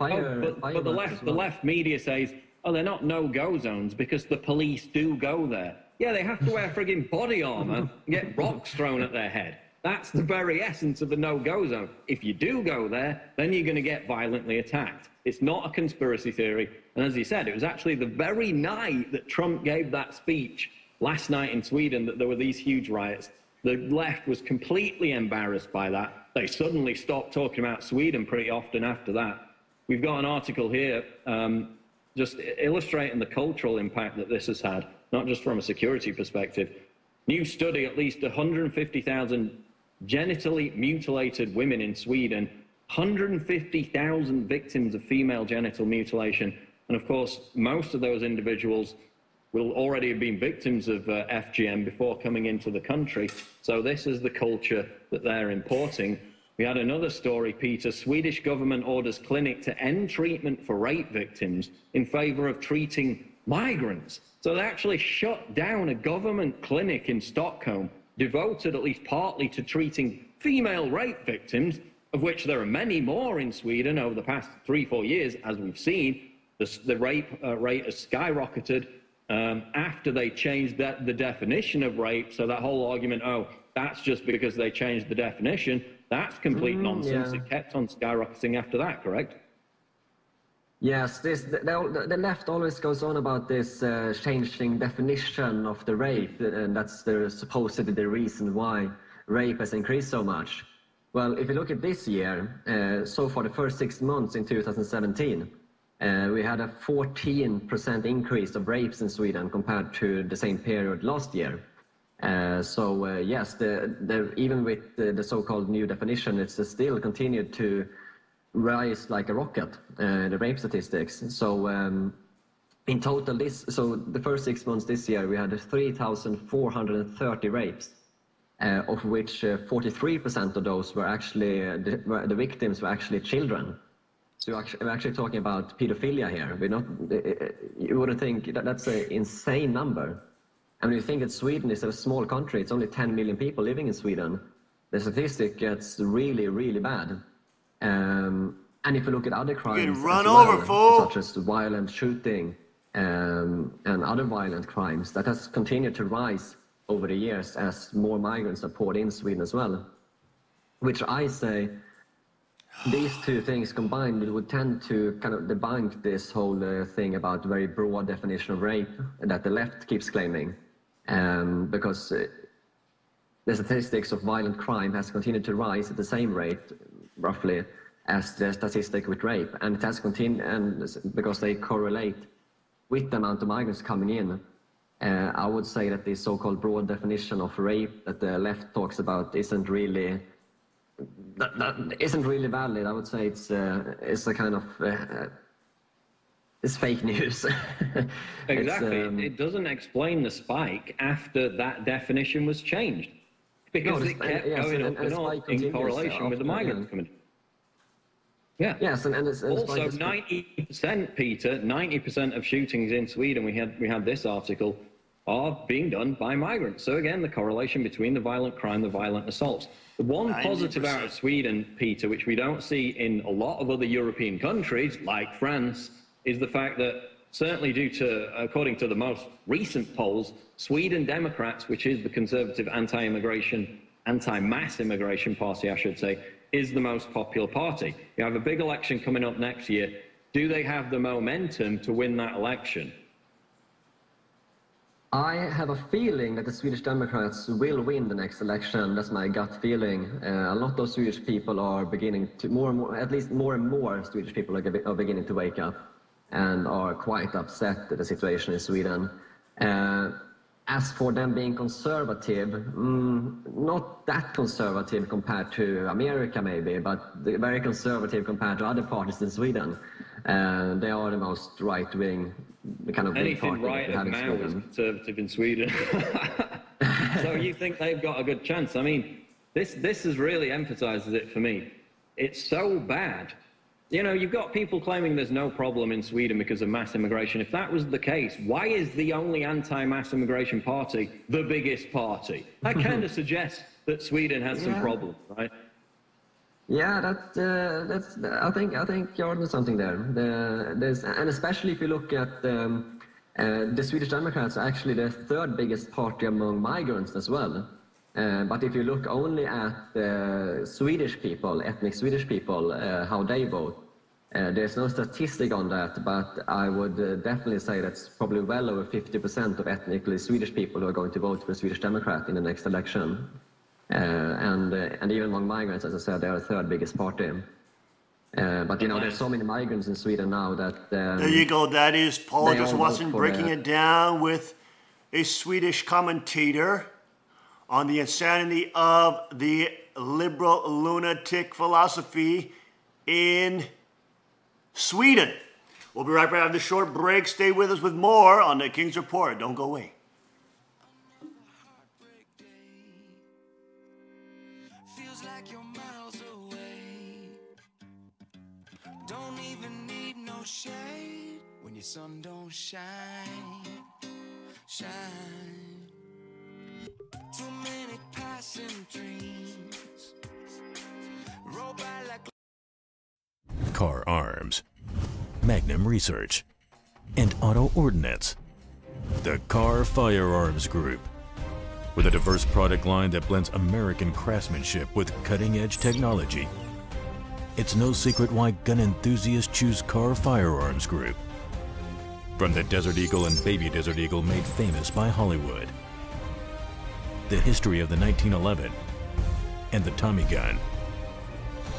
S7: But the left media says, oh, they're not no-go zones because the police do go there. Yeah, they have to wear frigging body armor and get rocks thrown at their head. That's the very essence of the no-go zone. If you do go there, then you're going to get violently attacked. It's not a conspiracy theory. And as he said, it was actually the very night that Trump gave that speech last night in Sweden that there were these huge riots. The left was completely embarrassed by that. They suddenly stopped talking about Sweden pretty often after that. We've got an article here just illustrating the cultural impact that this has had, not just from a security perspective. New study, at least 150,000 genitally mutilated women in Sweden, 150,000 victims of female genital mutilation. And of course, most of those individuals will already have been victims of FGM before coming into the country. So this is the culture that they're importing. We had another story, Peter. Swedish government orders clinic to end treatment for rape victims in favor of treating migrants. So they actually shut down a government clinic in Stockholm devoted at least partly to treating female rape victims, of which there are many more in Sweden over the past 3-4 years, as we've seen. The rape rate has skyrocketed after they changed the definition of rape. So that whole argument, oh, that's just because they changed the definition, that's complete nonsense.
S8: Yeah.
S7: It kept on skyrocketing after that, correct?
S8: Yes, the left always goes on about this changing definition of the rape, and that's supposedly the reason why rape has increased so much. Well, if you look at this year, so far the first 6 months in 2017, we had a 14% increase of rapes in Sweden compared to the same period last year. Yes, even with the so-called new definition, it's still continued to rise like a rocket, the rape statistics. So in total, the first 6 months this year, we had 3,430 rapes, of which 43% of those were actually, the victims were actually children. So we're actually talking about pedophilia here. We're not, you wouldn't think that's an insane number. And when you think that Sweden is a small country, it's only 10 million people living in Sweden, the statistic gets really, really bad. And if you look at other crimes, such as violent shooting and other violent crimes, that has continued to rise over the years as more migrants are poured in Sweden as well. Which I say, these two things combined would tend to kind of debunk this whole thing about very broad definition of rape that the left keeps claiming. Because the statistics of violent crime has continued to rise at the same rate, roughly, as the statistic with rape. And it has continued, and because they correlate with the amount of migrants coming in. I would say that the so-called broad definition of rape that the left talks about isn't really valid. I would say it's a kind of it's fake news.
S7: Exactly. It doesn't explain the spike after that definition was changed, because it kept going up and up in correlation with the migrants coming. Yeah.
S8: Yes, and it's
S7: also 90%, Peter. 90% of shootings in Sweden, we had this article, are being done by migrants. So again, the correlation between the violent crime, the violent assaults. The one 90%. Positive out of Sweden, Peter, which we don't see in a lot of other European countries, like France, is the fact that certainly due to, according to the most recent polls, Sweden Democrats, which is the conservative anti-immigration, anti-mass immigration party, I should say, is the most popular party. You have a big election coming up next year. Do they have the momentum to win that election?
S8: I have a feeling that the Swedish Democrats will win the next election. That's my gut feeling. A lot of Swedish people are beginning to, at least more and more Swedish people are beginning to wake up and are quite upset at the situation in Sweden. As for them being conservative, not that conservative compared to America maybe, but very conservative compared to other parties in Sweden. They are the most right-wing kind of big party.
S7: Anything right at now is conservative in Sweden. So you think they've got a good chance? I mean, this is really emphasizes it for me. It's so bad. You know, you've got people claiming there's no problem in Sweden because of mass immigration. If that was the case, why is the only anti-mass immigration party the biggest party? That kind of suggests that Sweden has some problems, right?
S8: Yeah, that's. I think you're onto something there. And especially if you look at the Swedish Democrats are actually the third biggest party among migrants as well. But if you look only at Swedish people, ethnic Swedish people, how they vote, there's no statistic on that, but I would definitely say that's probably well over 50% of ethnically Swedish people who are going to vote for Swedish Democrat in the next election. And even among migrants, as I said, they are the third biggest party. But you know, there's so many migrants in Sweden now that...
S4: there you go. That is Paul just Watson breaking it down with a Swedish commentator on the insanity of the liberal lunatic philosophy in Sweden. We'll be right back after this short break. Stay with us with more on the King's Report. Don't go away.
S1: Feels like you're miles away. Don't even need no shade when your sun don't shine. Shine. Too many passing dreams. Roll by like
S6: Car Arms, Magnum Research, and Auto Ordnance. The Car Firearms Group. With a diverse product line that blends American craftsmanship with cutting-edge technology. It's no secret why gun enthusiasts choose Car Firearms Group. From the Desert Eagle and Baby Desert Eagle made famous by Hollywood. The history of the 1911 and the Tommy gun.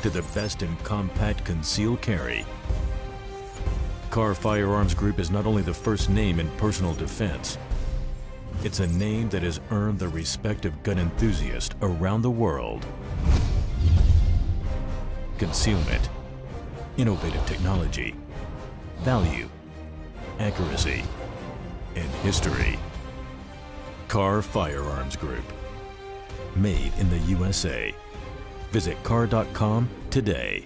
S6: To the best in compact concealed carry. Car Firearms Group is not only the first name in personal defense, it's a name that has earned the respect of gun enthusiasts around the world. Concealment, innovative technology, value, accuracy, and history. Car Firearms Group. Made in the USA. Visit car.com today.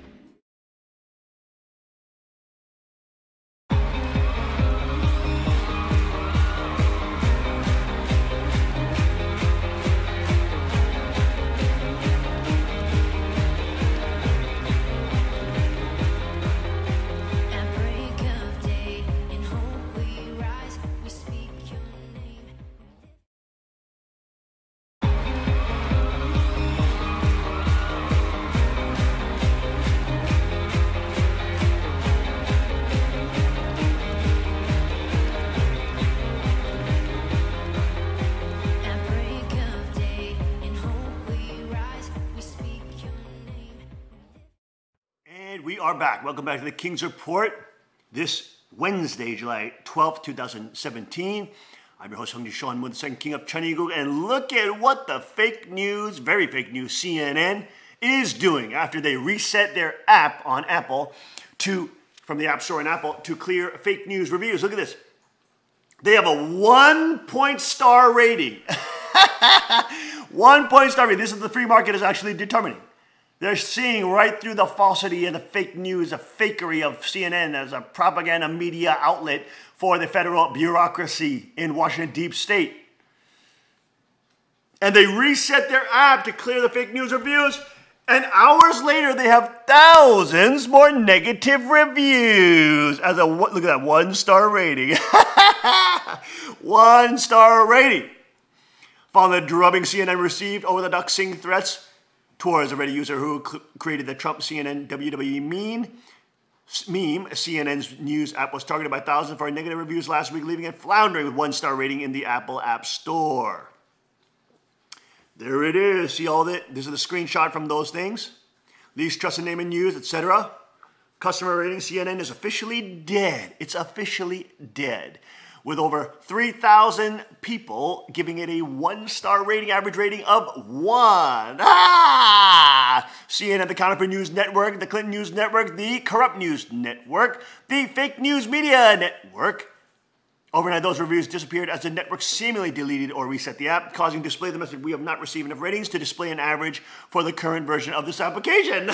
S3: At break of day, in hope we rise, we speak your name. At break of day, in hope we rise, we speak your name.
S4: And we are back. Welcome back to the King's Report. This Wednesday, July 12th, 2017. I'm your host, Hung Sean Moon, the second king of Chaniguk. And look at what the fake news, very fake news, CNN is doing after they reset their app on Apple from the App Store on Apple to clear fake news reviews. Look at this. They have a 1-point star rating. 1-point star rating. This is the free market is actually determining. They're seeing right through the falsity and the fake news, the fakery of CNN as a propaganda media outlet for the federal bureaucracy in Washington deep state. And they reset their app to clear the fake news reviews. And hours later, they have thousands more negative reviews. Look at that 1-star rating. 1-star rating. Following the drubbing CNN received over the doxing threats towards a Reddit user who created the Trump CNN WWE meme, CNN's news app was targeted by thousands for negative reviews last week, leaving it floundering with 1-star rating in the Apple App Store. There it is. See all that? This is the screenshot from those things. Least trusted name in news, etc. Customer rating, CNN is officially dead. It's officially dead. With over 3,000 people giving it a 1-star rating, average rating of 1. CNN, the Counterfeit News Network, the Clinton News Network, the Corrupt News Network, the Fake News Media Network. Overnight, those reviews disappeared as the network seemingly deleted or reset the app, causing display the message, "We have not received enough ratings to display an average for the current version of this application."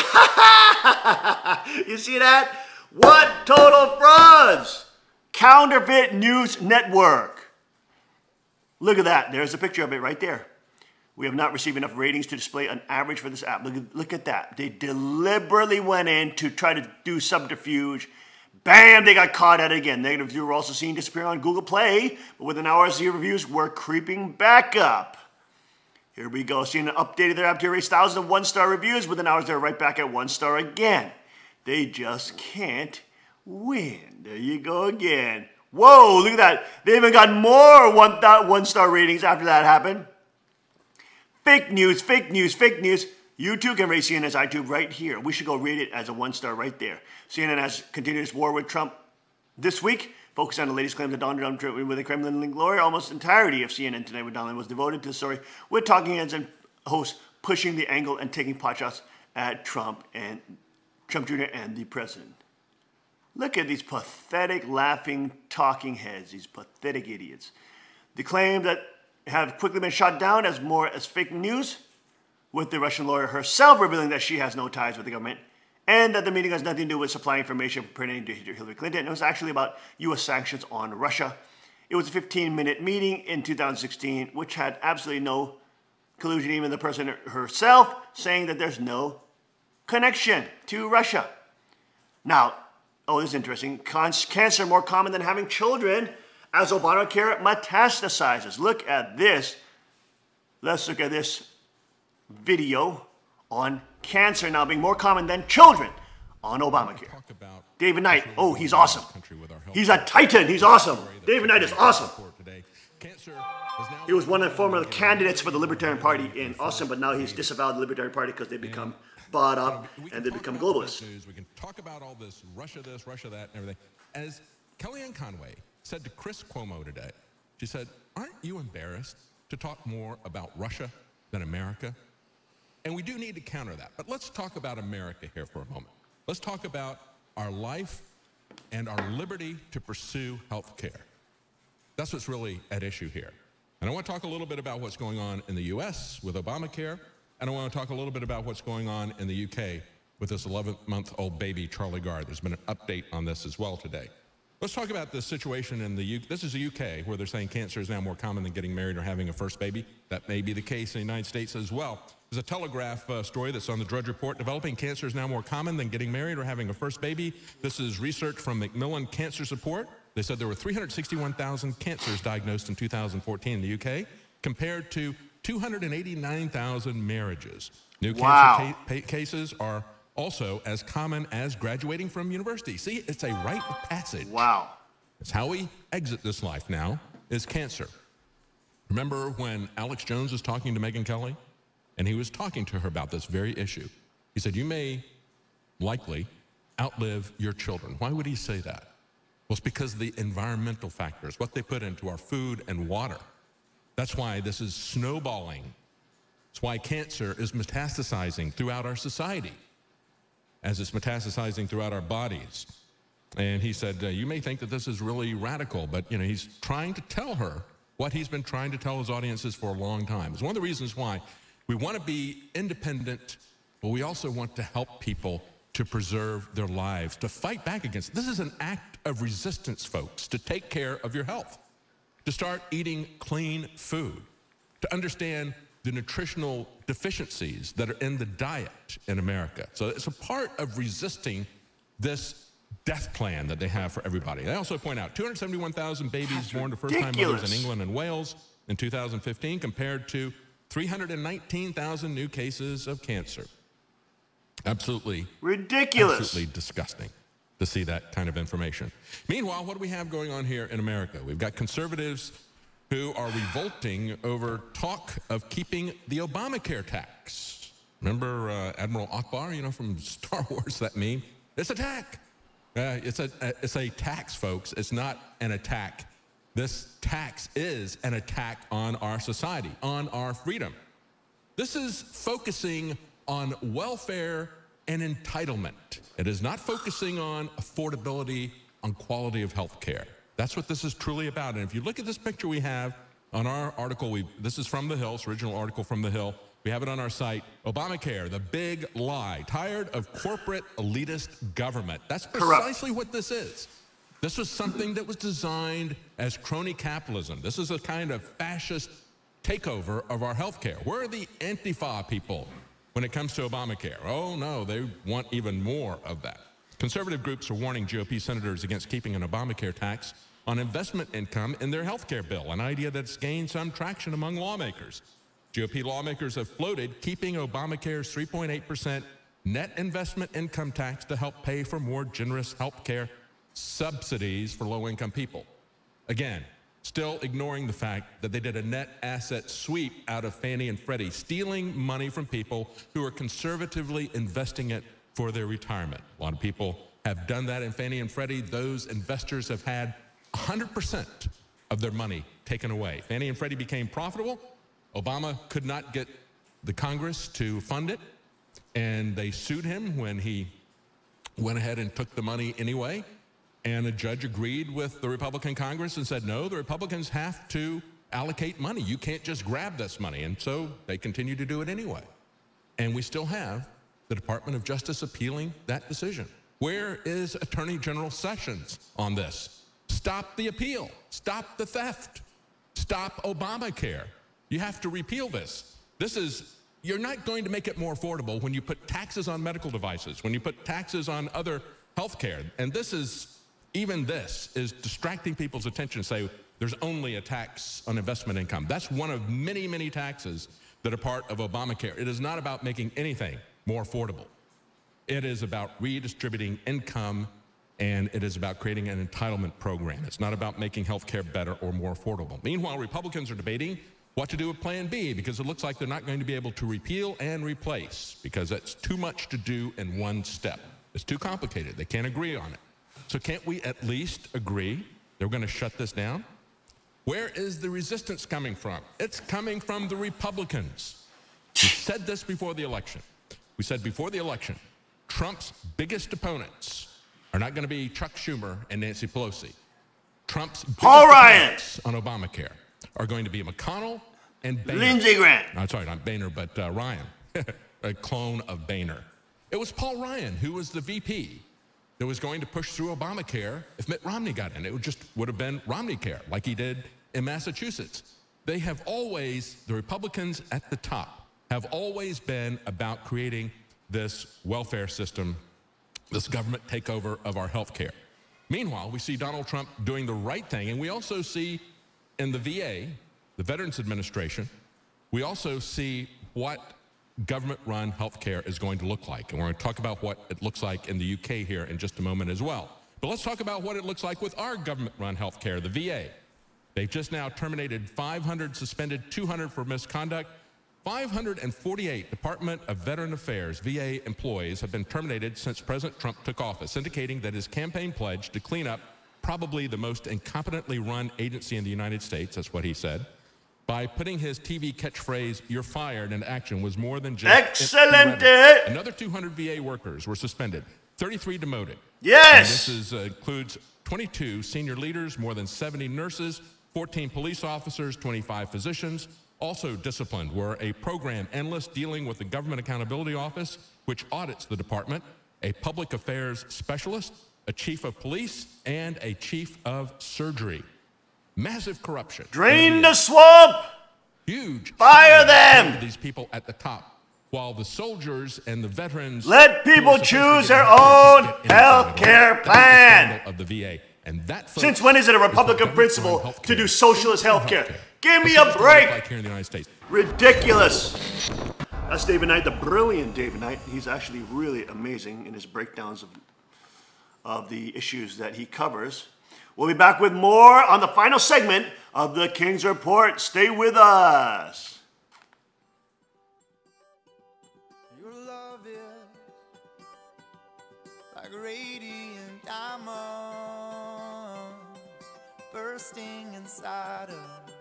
S4: You see that? What total frauds! Counterfeit News Network. Look at that. There's a picture of it right there. We have not received enough ratings to display an average for this app. Look at that. They deliberately went in to try to do subterfuge. Bam, they got caught at it again. Negative reviews were also seen disappear on Google Play, but within hours, the reviews were creeping back up. Here we go. CNN updated their app to erase thousands of 1-star reviews. Within hours, they're right back at 1-star again. They just can't win. There you go again. Whoa, look at that. They even got more 1-star ratings after that happened. Fake news, fake news, fake news. You too can rate CNN's iTunes right here. We should go rate it as a 1-star right there. CNN has continued its war with Trump this week, focused on the latest claims that Donald Trump with a Kremlin-linked lawyer. Almost entirety of CNN Tonight with Donald was devoted to the story, with talking heads and hosts pushing the angle and taking potshots at Trump Jr. and the president. Look at these pathetic, laughing, talking heads, these pathetic idiots. The claims that have quickly been shot down as more as fake news, with the Russian lawyer herself revealing that she has no ties with the government, and that the meeting has nothing to do with supplying information pertaining to Hillary Clinton. It was actually about U.S. sanctions on Russia. It was a 15-minute meeting in 2016, which had absolutely no collusion, even the president herself saying that there's no connection to Russia. Now, oh, this is interesting. Cancer more common than having children as Obamacare metastasizes. Look at this. Let's look at this video on cancer now being more common than children on Obamacare. David Knight, oh, he's awesome. He's a titan. He's awesome. David Knight is awesome. He was one of the former candidates for the Libertarian Party in Austin, but now he's disavowed the Libertarian Party because they become bought up and they become globalists.
S9: We can talk about all this, Russia that, and everything. As Kellyanne Conway said to Chris Cuomo today, she said, aren't you embarrassed to talk more about Russia than America? And we do need to counter that. But let's talk about America here for a moment. Let's talk about our life and our liberty to pursue health care. That's what's really at issue here. And I want to talk a little bit about what's going on in the U.S. with Obamacare, and I want to talk a little bit about what's going on in the U.K. with this 11-month-old baby, Charlie Gard. There's been an update on this as well today. Let's talk about the situation in the UK. This is the UK, where they're saying cancer is now more common than getting married or having a first baby. That may be the case in the United States as well. There's a Telegraph story that's on the Drudge Report. Developing cancer is now more common than getting married or having a first baby. This is research from Macmillan Cancer Support. They said there were 361,000 cancers diagnosed in 2014 in the UK, compared to 289,000 marriages. New cancer cases are also as common as graduating from university. See, it's a rite of passage.
S4: Wow.
S9: It's how we exit this life now, is cancer. Remember when Alex Jones was talking to Megyn Kelly? And he was talking to her about this very issue. He said, you may likely outlive your children. Why would he say that? Well, it's because of the environmental factors, what they put into our food and water. That's why this is snowballing. It's why cancer is metastasizing throughout our society, as it's metastasizing throughout our bodies. And he said, you may think that this is really radical, but he's trying to tell her what he's been trying to tell his audiences for a long time. It's one of the reasons why we want to be independent, but we also want to help people to preserve their lives, to fight back against it. This is an act of resistance, folks, to take care of your health, to start eating clean food, to understand the nutritional deficiencies that are in the diet in America. So it's a part of resisting this death plan that they have for everybody. They also point out 271,000 babies born to first-time mothers in England and Wales in 2015, compared to 319,000 new cases of cancer. Absolutely ridiculous. Absolutely disgusting to see that kind of information. Meanwhile, what do we have going on here in America? We've got conservatives who are revolting over talk of keeping the Obamacare tax. Remember Admiral Akbar, from Star Wars, that meme? It's a tax. It's a tax, folks. It's not an attack. This tax is an attack on our society, on our freedom. This is focusing on welfare and entitlement. It is not focusing on affordability, on quality of health care. That's what this is truly about. And if you look at this picture we have on our article, this is from The Hill, it's original article from The Hill. We have it on our site. Obamacare, the big lie. Tired of corporate elitist government. That's precisely what this is. This was something that was designed as crony capitalism. This is a kind of fascist takeover of our health care. Where are the Antifa people when it comes to Obamacare? Oh, no, they want even more of that. Conservative groups are warning GOP senators against keeping an Obamacare tax on investment income in their health care bill, an idea that's gained some traction among lawmakers. GOP lawmakers have floated keeping Obamacare's 3.8% net investment income tax to help pay for more generous health care subsidies for low-income people. Again, still ignoring the fact that they did a net asset sweep out of Fannie and Freddie, stealing money from people who are conservatively investing it for their retirement. A lot of people have done that in Fannie and Freddie. Those investors have had 100% of their money taken away. Fannie and Freddie became profitable. Obama could not get the Congress to fund it, and they sued him when he went ahead and took the money anyway. And a judge agreed with the Republican Congress and said, no, the Republicans have to allocate money. You can't just grab this money. And so they continue to do it anyway. And we still have the Department of Justice appealing that decision. Where is Attorney General Sessions on this? Stop the appeal. Stop the theft. Stop Obamacare. You have to repeal this. You're not going to make it more affordable when you put taxes on medical devices, when you put taxes on other health care. And even this is distracting people's attention, say there's only a tax on investment income. That's one of many, many taxes that are part of Obamacare. It is not about making anything more affordable. It is about redistributing income, and it is about creating an entitlement program. It's not about making health care better or more affordable. Meanwhile, Republicans are debating what to do with Plan B, because it looks like they're not going to be able to repeal and replace, because that's too much to do in one step. It's too complicated. They can't agree on it. So can't we at least agree they're going to shut this down? Where is the resistance coming from? It's coming from the Republicans. We said this before the election. We said before the election, Trump's biggest opponents are not going to be Chuck Schumer and Nancy Pelosi. Trump's biggest opponents on Obamacare are going to be McConnell and Boehner.
S4: Lindsey Graham.
S9: No, sorry, not Boehner, but Ryan, a clone of Boehner. It was Paul Ryan who was the VP that was going to push through Obamacare if Mitt Romney got in. It would have been Romneycare, like he did in Massachusetts. They have always, the Republicans at the top, have always been about creating this welfare system, this government takeover of our health care. Meanwhile, we see Donald Trump doing the right thing, and we also see in the VA, the Veterans Administration, we also see what government-run health care is going to look like. And we're going to talk about what it looks like in the UK here in just a moment as well. But let's talk about what it looks like with our government-run health care, the VA. They've just now terminated 500, suspended 200 for misconduct. 548 Department of Veteran Affairs, VA employees, have been terminated since President Trump took office, indicating that his campaign pledge to clean up probably the most incompetently run agency in the United States, that's what he said, by putting his TV catchphrase, "You're fired," into action was more than just
S4: excellent.
S9: Another 200 VA workers were suspended, 33 demoted.
S4: Yes.
S9: And this includes 22 senior leaders, more than 70 nurses, 14 police officers, 25 physicians. Also disciplined were a program analyst dealing with the Government Accountability Office, which audits the department, a public affairs specialist, a chief of police, and a chief of surgery. Massive corruption.
S4: Drain the swamp.
S9: Huge.
S4: Fire them.
S9: These people at the top, while the soldiers and the veterans.
S4: Let people choose their own health care plan.
S9: Of the VA. And that, folks,
S4: since when is it a Republican principle to do socialist health care? Give me a break.
S9: Like here in the United States.
S4: Ridiculous. That's David Knight, the brilliant David Knight. He's actually really amazing in his breakdowns of the issues that he covers. We'll be back with more on the final segment of the King's Report. Stay with us.
S1: Your love is like radiant diamonds bursting inside us.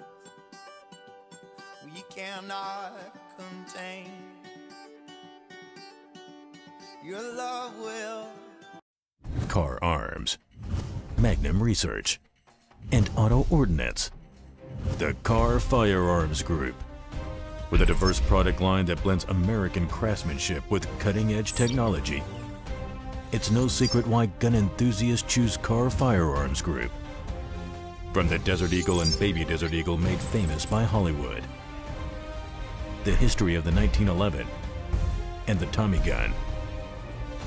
S1: We cannot contain. Your love will.
S6: Car Arms, Magnum Research, and Auto Ordnance. The Car Firearms Group. With a diverse product line that blends American craftsmanship with cutting-edge technology. It's no secret why gun enthusiasts choose Car Firearms Group. From the Desert Eagle and Baby Desert Eagle made famous by Hollywood. The history of the 1911 and the Tommy gun.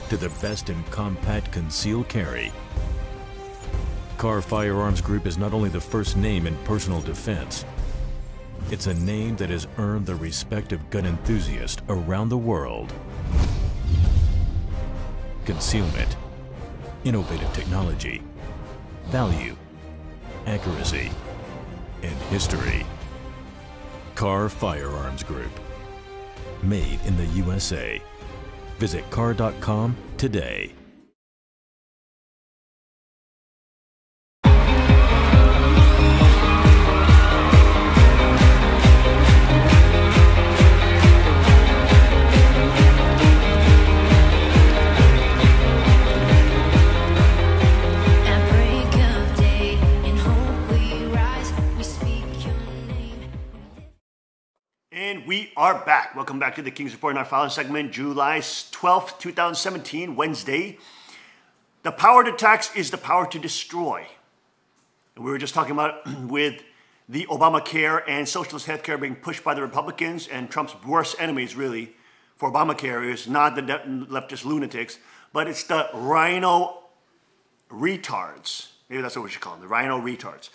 S6: To the best in compact concealed carry. Car Firearms Group is not only the first name in personal defense, it's a name that has earned the respect of gun enthusiasts around the world. Concealment, innovative technology, value, accuracy, and history. Car Firearms Group. Made in the USA. Visit car.com today.
S3: And
S4: And we are back. Welcome back to the King's Report in our following segment, July 12th, 2017, Wednesday. The power to tax is the power to destroy. And we were just talking about with the Obamacare and socialist healthcare being pushed by the Republicans, and Trump's worst enemies, really, for Obamacare is not the leftist lunatics, but it's the rhino retards. Maybe that's what we should call them, the rhino retards.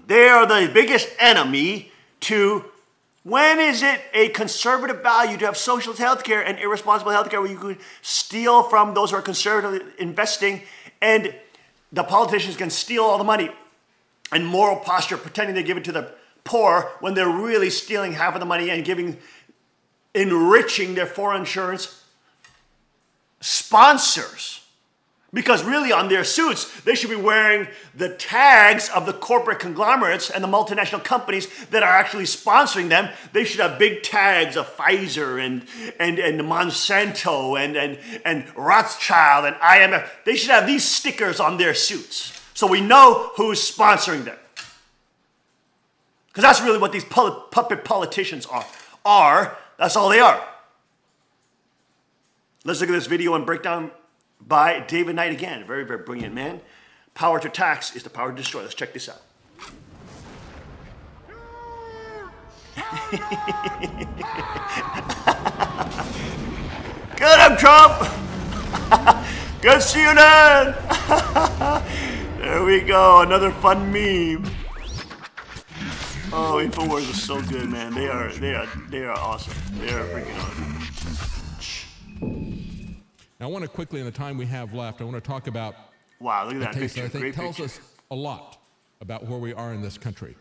S4: They are the biggest enemy to, when is it a conservative value to have socialist healthcare and irresponsible healthcare where you could steal from those who are conservative investing, and the politicians can steal all the money and moral posture pretending they give it to the poor when they're really stealing half of the money and enriching their foreign insurance sponsors. Because really on their suits, they should be wearing the tags of the corporate conglomerates and the multinational companies that are actually sponsoring them. They should have big tags of Pfizer and Monsanto and Rothschild and IMF. They should have these stickers on their suits so we know who's sponsoring them. Because that's really what these puppet politicians are. That's all they are. Let's look at this video and breakdown by David Knight again. A very, very brilliant man. Power to tax is the power to destroy. Let's check this out. Get him, Trump! Good CNN! There we go, another fun meme. Oh, InfoWars is so good, man. They are awesome. They are freaking awesome.
S9: Now, I want to quickly, in the time we have left, I want to talk about
S4: wow, look at that
S9: a case
S4: picture.
S9: that I think
S4: Great
S9: tells
S4: picture.
S9: us a lot about where we are in this country.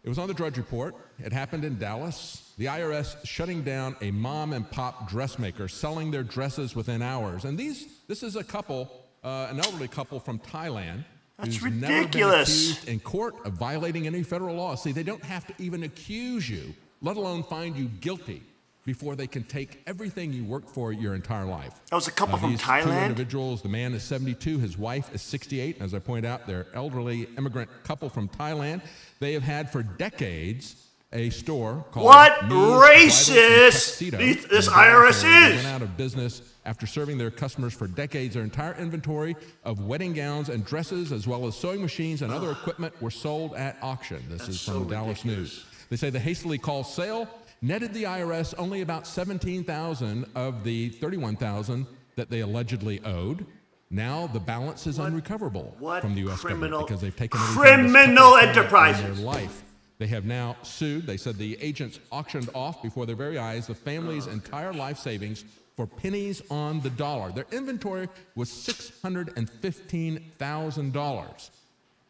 S9: It was on the Drudge Report. It happened in Dallas. The IRS shutting down a mom and pop dressmaker, selling their dresses within hours. And this is a couple, an elderly couple from Thailand.
S4: That's
S9: who's never been
S4: ridiculous.
S9: accused in court of violating any federal law. See, they don't have to even accuse you, let alone find you guilty, before they can take everything you worked for your entire life.
S4: That was a couple from
S9: These two
S4: Thailand?
S9: individuals, the man is 72, his wife is 68. As I point out, they're elderly immigrant couple from Thailand. They have had for decades a store called
S4: What
S9: Me's Bridal and
S4: racist
S9: Tuxedo
S4: this
S9: in
S4: IRS
S9: Dallas, where they
S4: is.
S9: went out of business after serving their customers for decades. Their entire inventory of wedding gowns and dresses, as well as sewing machines and other equipment, were sold at auction. This is from
S4: so
S9: the Dallas
S4: ridiculous.
S9: News. They say the hastily called sale netted the IRS only about $17,000 of the $31,000 that they allegedly owed. Now the balance is unrecoverable from the U.S. government because they've taken
S4: criminal
S9: in
S4: enterprises.
S9: their life. They have now sued. They said the agents auctioned off before their very eyes the family's entire life savings for pennies on the dollar. Their inventory was $615,000.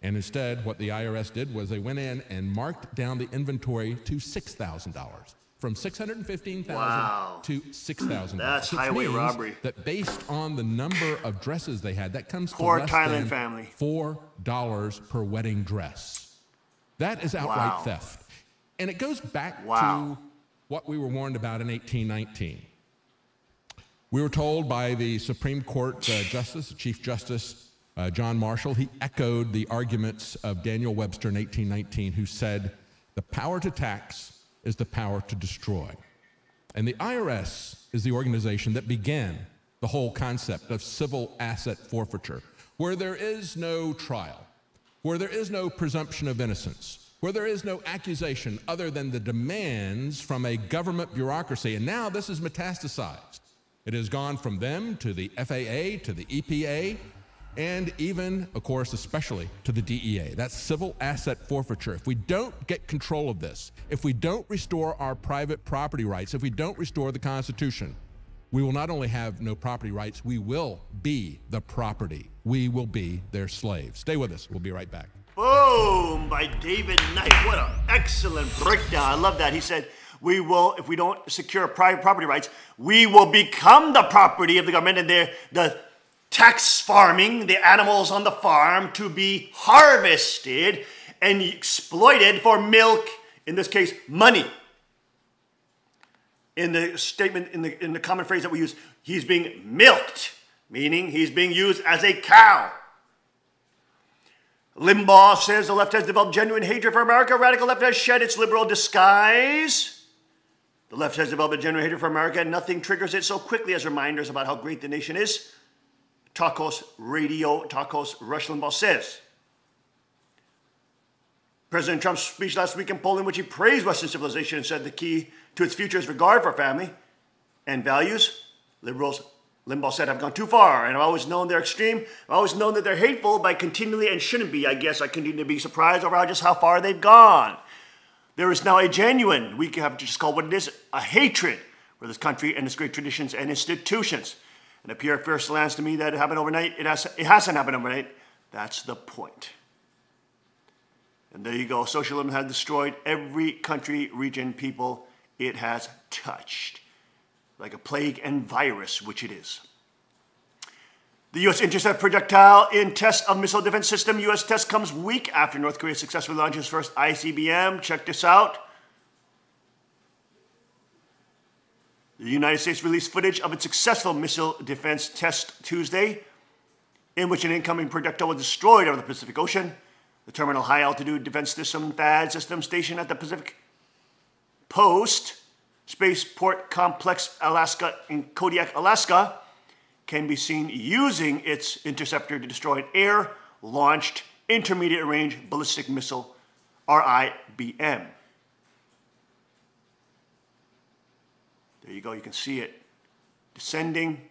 S9: And instead, what the IRS did was they went in and marked down the inventory to $6,000. From $615,000
S4: Wow.
S9: to $6,000.
S4: That's
S9: which
S4: highway
S9: means
S4: robbery.
S9: That based on the number of dresses they had, that comes to
S4: Poor
S9: less
S4: Thailand
S9: than
S4: family.
S9: $4 per wedding dress. That is outright
S4: Wow.
S9: theft. And it goes back
S4: Wow.
S9: to what we were warned about in 1819. We were told by the Supreme Court Justice, Chief Justice John Marshall, he echoed the arguments of Daniel Webster in 1819, who said, the power to tax is the power to destroy. And the IRS is the organization that began the whole concept of civil asset forfeiture, where there is no trial, where there is no presumption of innocence, where there is no accusation other than the demands from a government bureaucracy. And now this is metastasized. It has gone from them to the FAA, to the EPA, and even, of course, especially to the DEA. That's civil asset forfeiture. If we don't get control of this, if we don't restore our private property rights, if we don't restore the Constitution, we will not only have no property rights, we will be the property. We will be their slaves. Stay with us. We'll be right back.
S4: Boom, by David Knight. What an excellent breakdown. I love that. He said, we will, if we don't secure private property rights, we will become the property of the government, and the tax farming the animals on the farm to be harvested and exploited for milk, in this case, money. In the statement, in the common phrase that we use, he's being milked, meaning he's being used as a cow. Limbaugh says the left has developed genuine hatred for America. Radical left has shed its liberal disguise. The left has developed a generator for America, and nothing triggers it so quickly as reminders about how great the nation is. Talkos Rush Limbaugh says. President Trump's speech last week in Poland, in which he praised Western civilization and said the key to its future is regard for family and values, liberals, Limbaugh said, have gone too far, and I've always known they're extreme. I've always known that they're hateful, but continually and shouldn't be. I guess I continue to be surprised over just how far they've gone. There is now a genuine, we have to just call what it is, a hatred for this country and its great traditions and institutions. And it appears first glance to me that it happened overnight. It hasn't happened overnight. That's the point. And there you go. Socialism has destroyed every country, region, people it has touched. Like a plague and virus, which it is. The U.S. Intercept projectile in test of missile defense system. U.S. test comes week after North Korea successfully launches first ICBM. Check this out. The United States released footage of its successful missile defense test Tuesday, in which an incoming projectile was destroyed over the Pacific Ocean. The Terminal High Altitude Defense System THAAD system stationed at the Pacific Post Spaceport Complex, Alaska, in Kodiak, Alaska, can be seen using its interceptor to destroy an air-launched intermediate-range ballistic missile, RIBM. There you go, you can see it descending.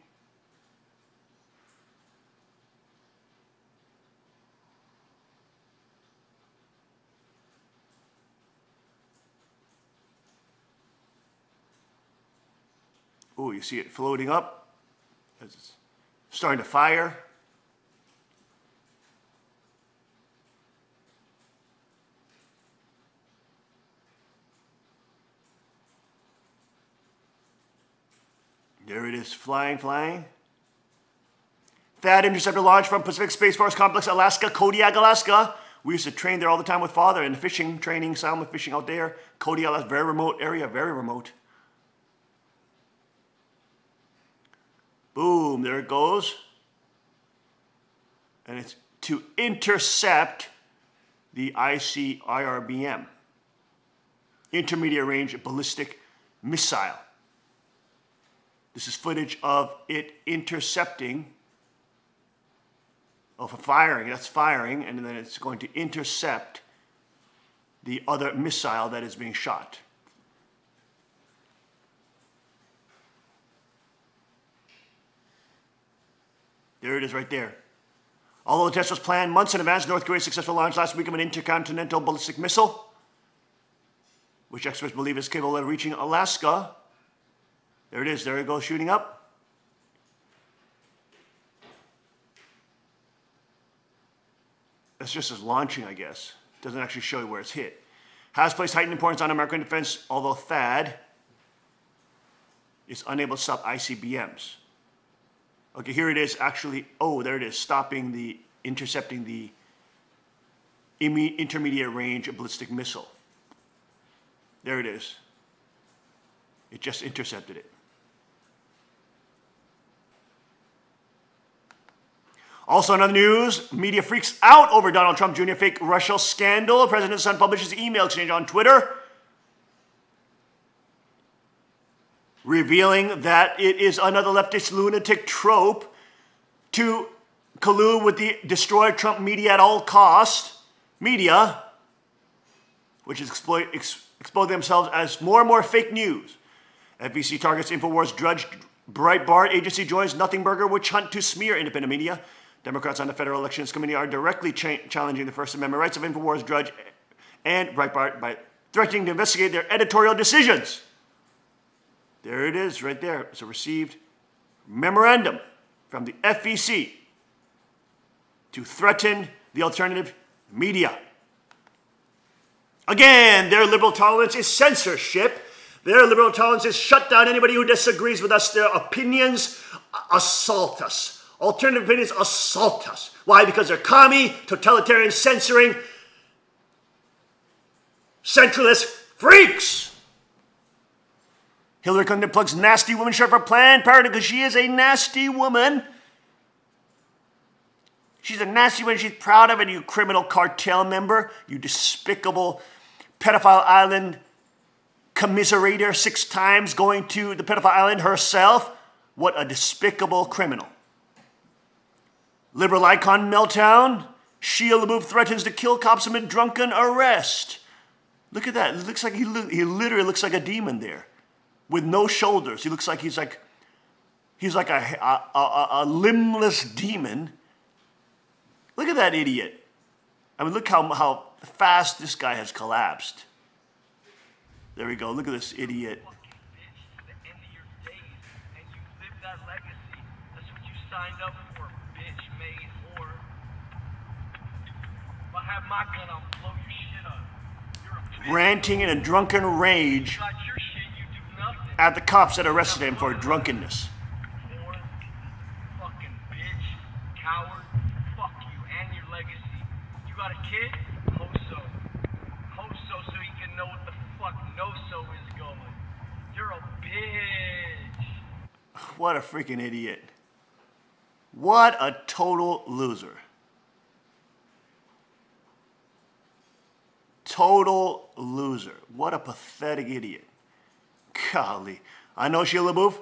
S4: Oh, you see it floating up as it's starting to fire. There it is, flying. THAAD interceptor launched from Pacific Space Force Complex, Alaska, Kodiak, Alaska. We used to train there all the time with Father in the fishing training, salmon fishing out there. Kodiak, Alaska, very remote area, very remote. Boom, there it goes. And it's to intercept the ICBM, intermediate range ballistic missile. This is footage of it intercepting, firing, that's firing, and then it's going to intercept the other missile that is being shot. There it is right there. Although the test was planned months in advance, North Korea's successful launch last week of an intercontinental ballistic missile, which experts believe is capable of reaching Alaska. There it is. There it goes, shooting up. That's just as launching, I guess. Doesn't actually show you where it's hit. Has placed heightened importance on American defense, although THAAD is unable to stop ICBMs. Okay, here it is actually, oh, there it is, intercepting the intermediate range ballistic missile. There it is. It just intercepted it. Also in other news, media freaks out over Donald Trump Jr. fake Russia scandal. The president's son publishes email exchange on Twitter, revealing that it is another leftist lunatic trope to collude with the destroy Trump media at all cost media, which is exploit themselves as more and more fake news. FEC targets InfoWars drudge Breitbart agency joins Nothing Burger witch hunt to smear independent media. Democrats on the Federal Elections Committee are directly challenging the First Amendment rights of InfoWars drudge and Breitbart by threatening to investigate their editorial decisions. There it is, right there. It's a received memorandum from the FEC to threaten the alternative media. Again, their liberal tolerance is censorship. Their liberal tolerance is shut down anybody who disagrees with us. Their opinions assault us. Alternative opinions assault us. Why? Because they're commie, totalitarian, censoring, centralist freaks. Hillary Clinton plugs nasty woman shirt for Planned Parenthood because she is a nasty woman. She's a nasty woman. She's proud of it, you criminal cartel member, you despicable pedophile island commiserator 6 times, going to the pedophile island herself. What a despicable criminal. Liberal icon meltdown. Shia LaBeouf threatens to kill cops amid drunken arrest. Look at that. It looks like he literally looks like a demon there, with no shoulders. He looks like he's like a limbless demon. Look at that idiot. I mean, look how fast this guy has collapsed. There we go. Look at this idiot.
S2: The end of your days, and you live that legacy. That's what you signed up for, bitch made whore. If I have my gun, I'll blow your shit up. You're a bitch.
S4: Ranting in a drunken rage
S2: You got your shit, you do nothing.
S4: at the cops that arrested him for drunkenness.
S2: Whore. Fucking bitch. Coward. Fuck you and your legacy. You got a kid? Hoso. Hoso so he can know what the fuck no-so is going. You're a bitch.
S4: What a freaking idiot. What a total loser. Total loser. What a pathetic idiot. Golly. I know Shia LaBeouf,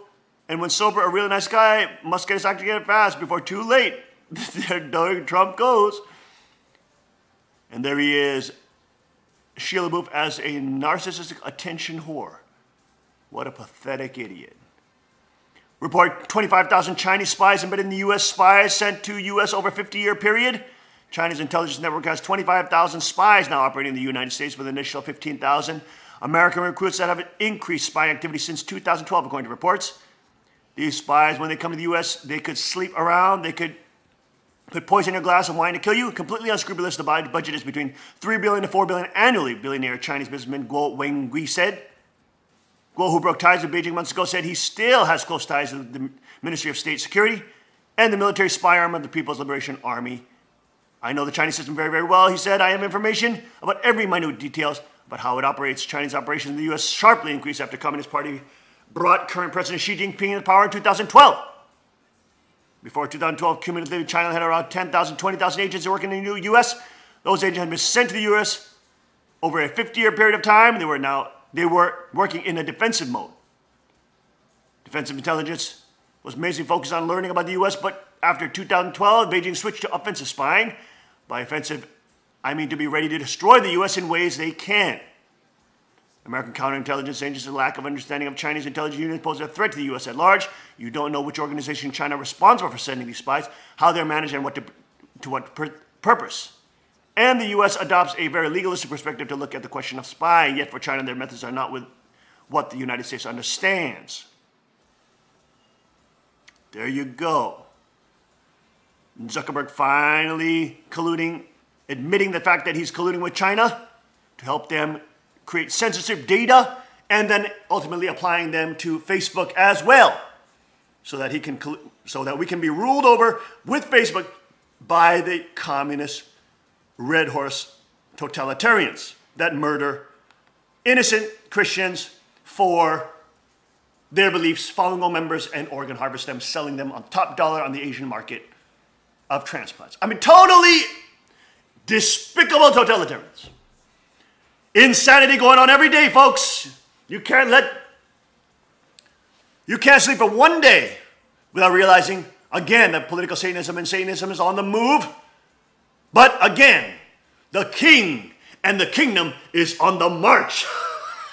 S4: and when sober, a really nice guy must get his act together fast before too late. There Trump goes. And there he is, Shia LaBeouf as a narcissistic attention whore. What a pathetic idiot. Report 25,000 Chinese spies embedded in the U.S. spies sent to U.S. over a 50-year period. China's intelligence network has 25,000 spies now operating in the United States with an initial 15,000 American recruits that have increased spy activity since 2012, according to reports. These spies, when they come to the U.S., they could sleep around, they could put poison in your glass and wine to kill you. Completely unscrupulous. The budget is between $3 billion to $4 billion annually, billionaire Chinese businessman Guo Wengui said. Guo, who broke ties with Beijing months ago, said he still has close ties with the Ministry of State Security and the military spy arm of the People's Liberation Army. I know the Chinese system very, very well, he said. I have information about every minute details about how it operates. Chinese operations in the U.S. sharply increased after Communist Party brought current President Xi Jinping into power in 2012. Before 2012, cumulatively, China had around 10,000, 20,000 agents working in the U.S. Those agents had been sent to the U.S. over a 50-year period of time. They were working in a defensive mode. Defensive intelligence was mainly focused on learning about the U.S., but after 2012, Beijing switched to offensive spying. By offensive, I mean to be ready to destroy the U.S. in ways they can. American counterintelligence agencies' lack of understanding of Chinese intelligence units pose a threat to the U.S. at large. You don't know which organization in China responsible for sending these spies, how they're managed, and what purpose. And the U.S. adopts a very legalistic perspective to look at the question of spying, yet for China, their methods are not with what the United States understands. There you go. Zuckerberg finally admitting the fact that he's colluding with China to help them create censorship data, and then ultimately applying them to Facebook as well, so that we can be ruled over with Facebook by the communist red horse totalitarians that murder innocent Christians for their beliefs, Falun Gong members, and organ harvest them, selling them on top dollar on the Asian market of transplants. I mean, totally despicable totalitarians. Insanity going on every day, folks. You can't sleep for one day without realizing, again, that political Satanism and Satanism is on the move. But again, the king and the kingdom is on the march.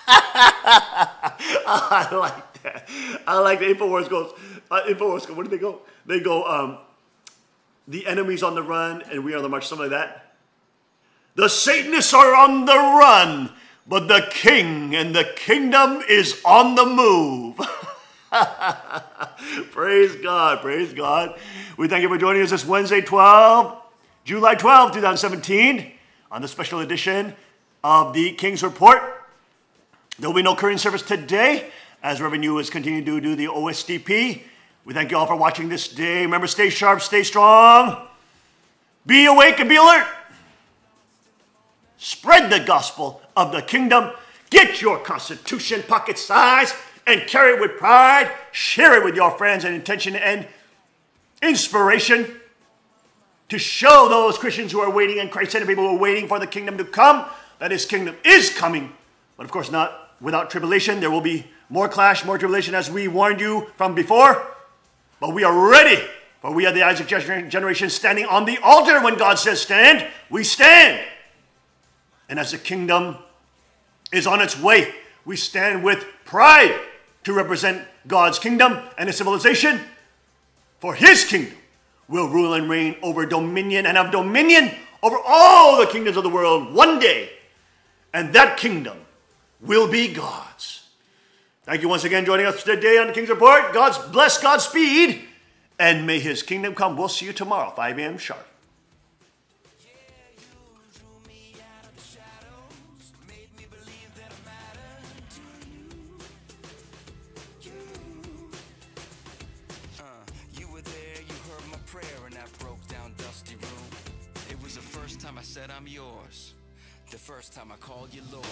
S4: I like that. I like the InfoWars goes. InfoWars, where do they go? They go, the enemy's on the run and we are on the march, something like that. The Satanists are on the run, but the king and the kingdom is on the move. Praise God, praise God. We thank you for joining us this Wednesday, July 12, 2017, on the special edition of the King's Report. There will be no current service today, as Reverend Yu is continuing to do the OSTP. We thank you all for watching this day. Remember, stay sharp, stay strong. Be awake and be alert. Spread the gospel of the kingdom. Get your Constitution pocket size and carry it with pride. Share it with your friends and intention and inspiration to show those Christians who are waiting and Christ-centered people who are waiting for the kingdom to come that his kingdom is coming. But of course not without tribulation. There will be more clash, more tribulation, as we warned you from before. But we are ready, for we are the Isaac generation standing on the altar. When God says stand, we stand. And as the kingdom is on its way, we stand with pride to represent God's kingdom and his civilization. For his kingdom will rule and reign over dominion and have dominion over all the kingdoms of the world one day. And that kingdom will be God's. Thank you once again for joining us today on the King's Report. God's bless, Godspeed, and may his kingdom come. We'll see you tomorrow, 5 a.m. sharp.
S1: You were there, you heard my prayer in that broke down dusty room. It was the first time I said I'm yours, the first time I called you Lord.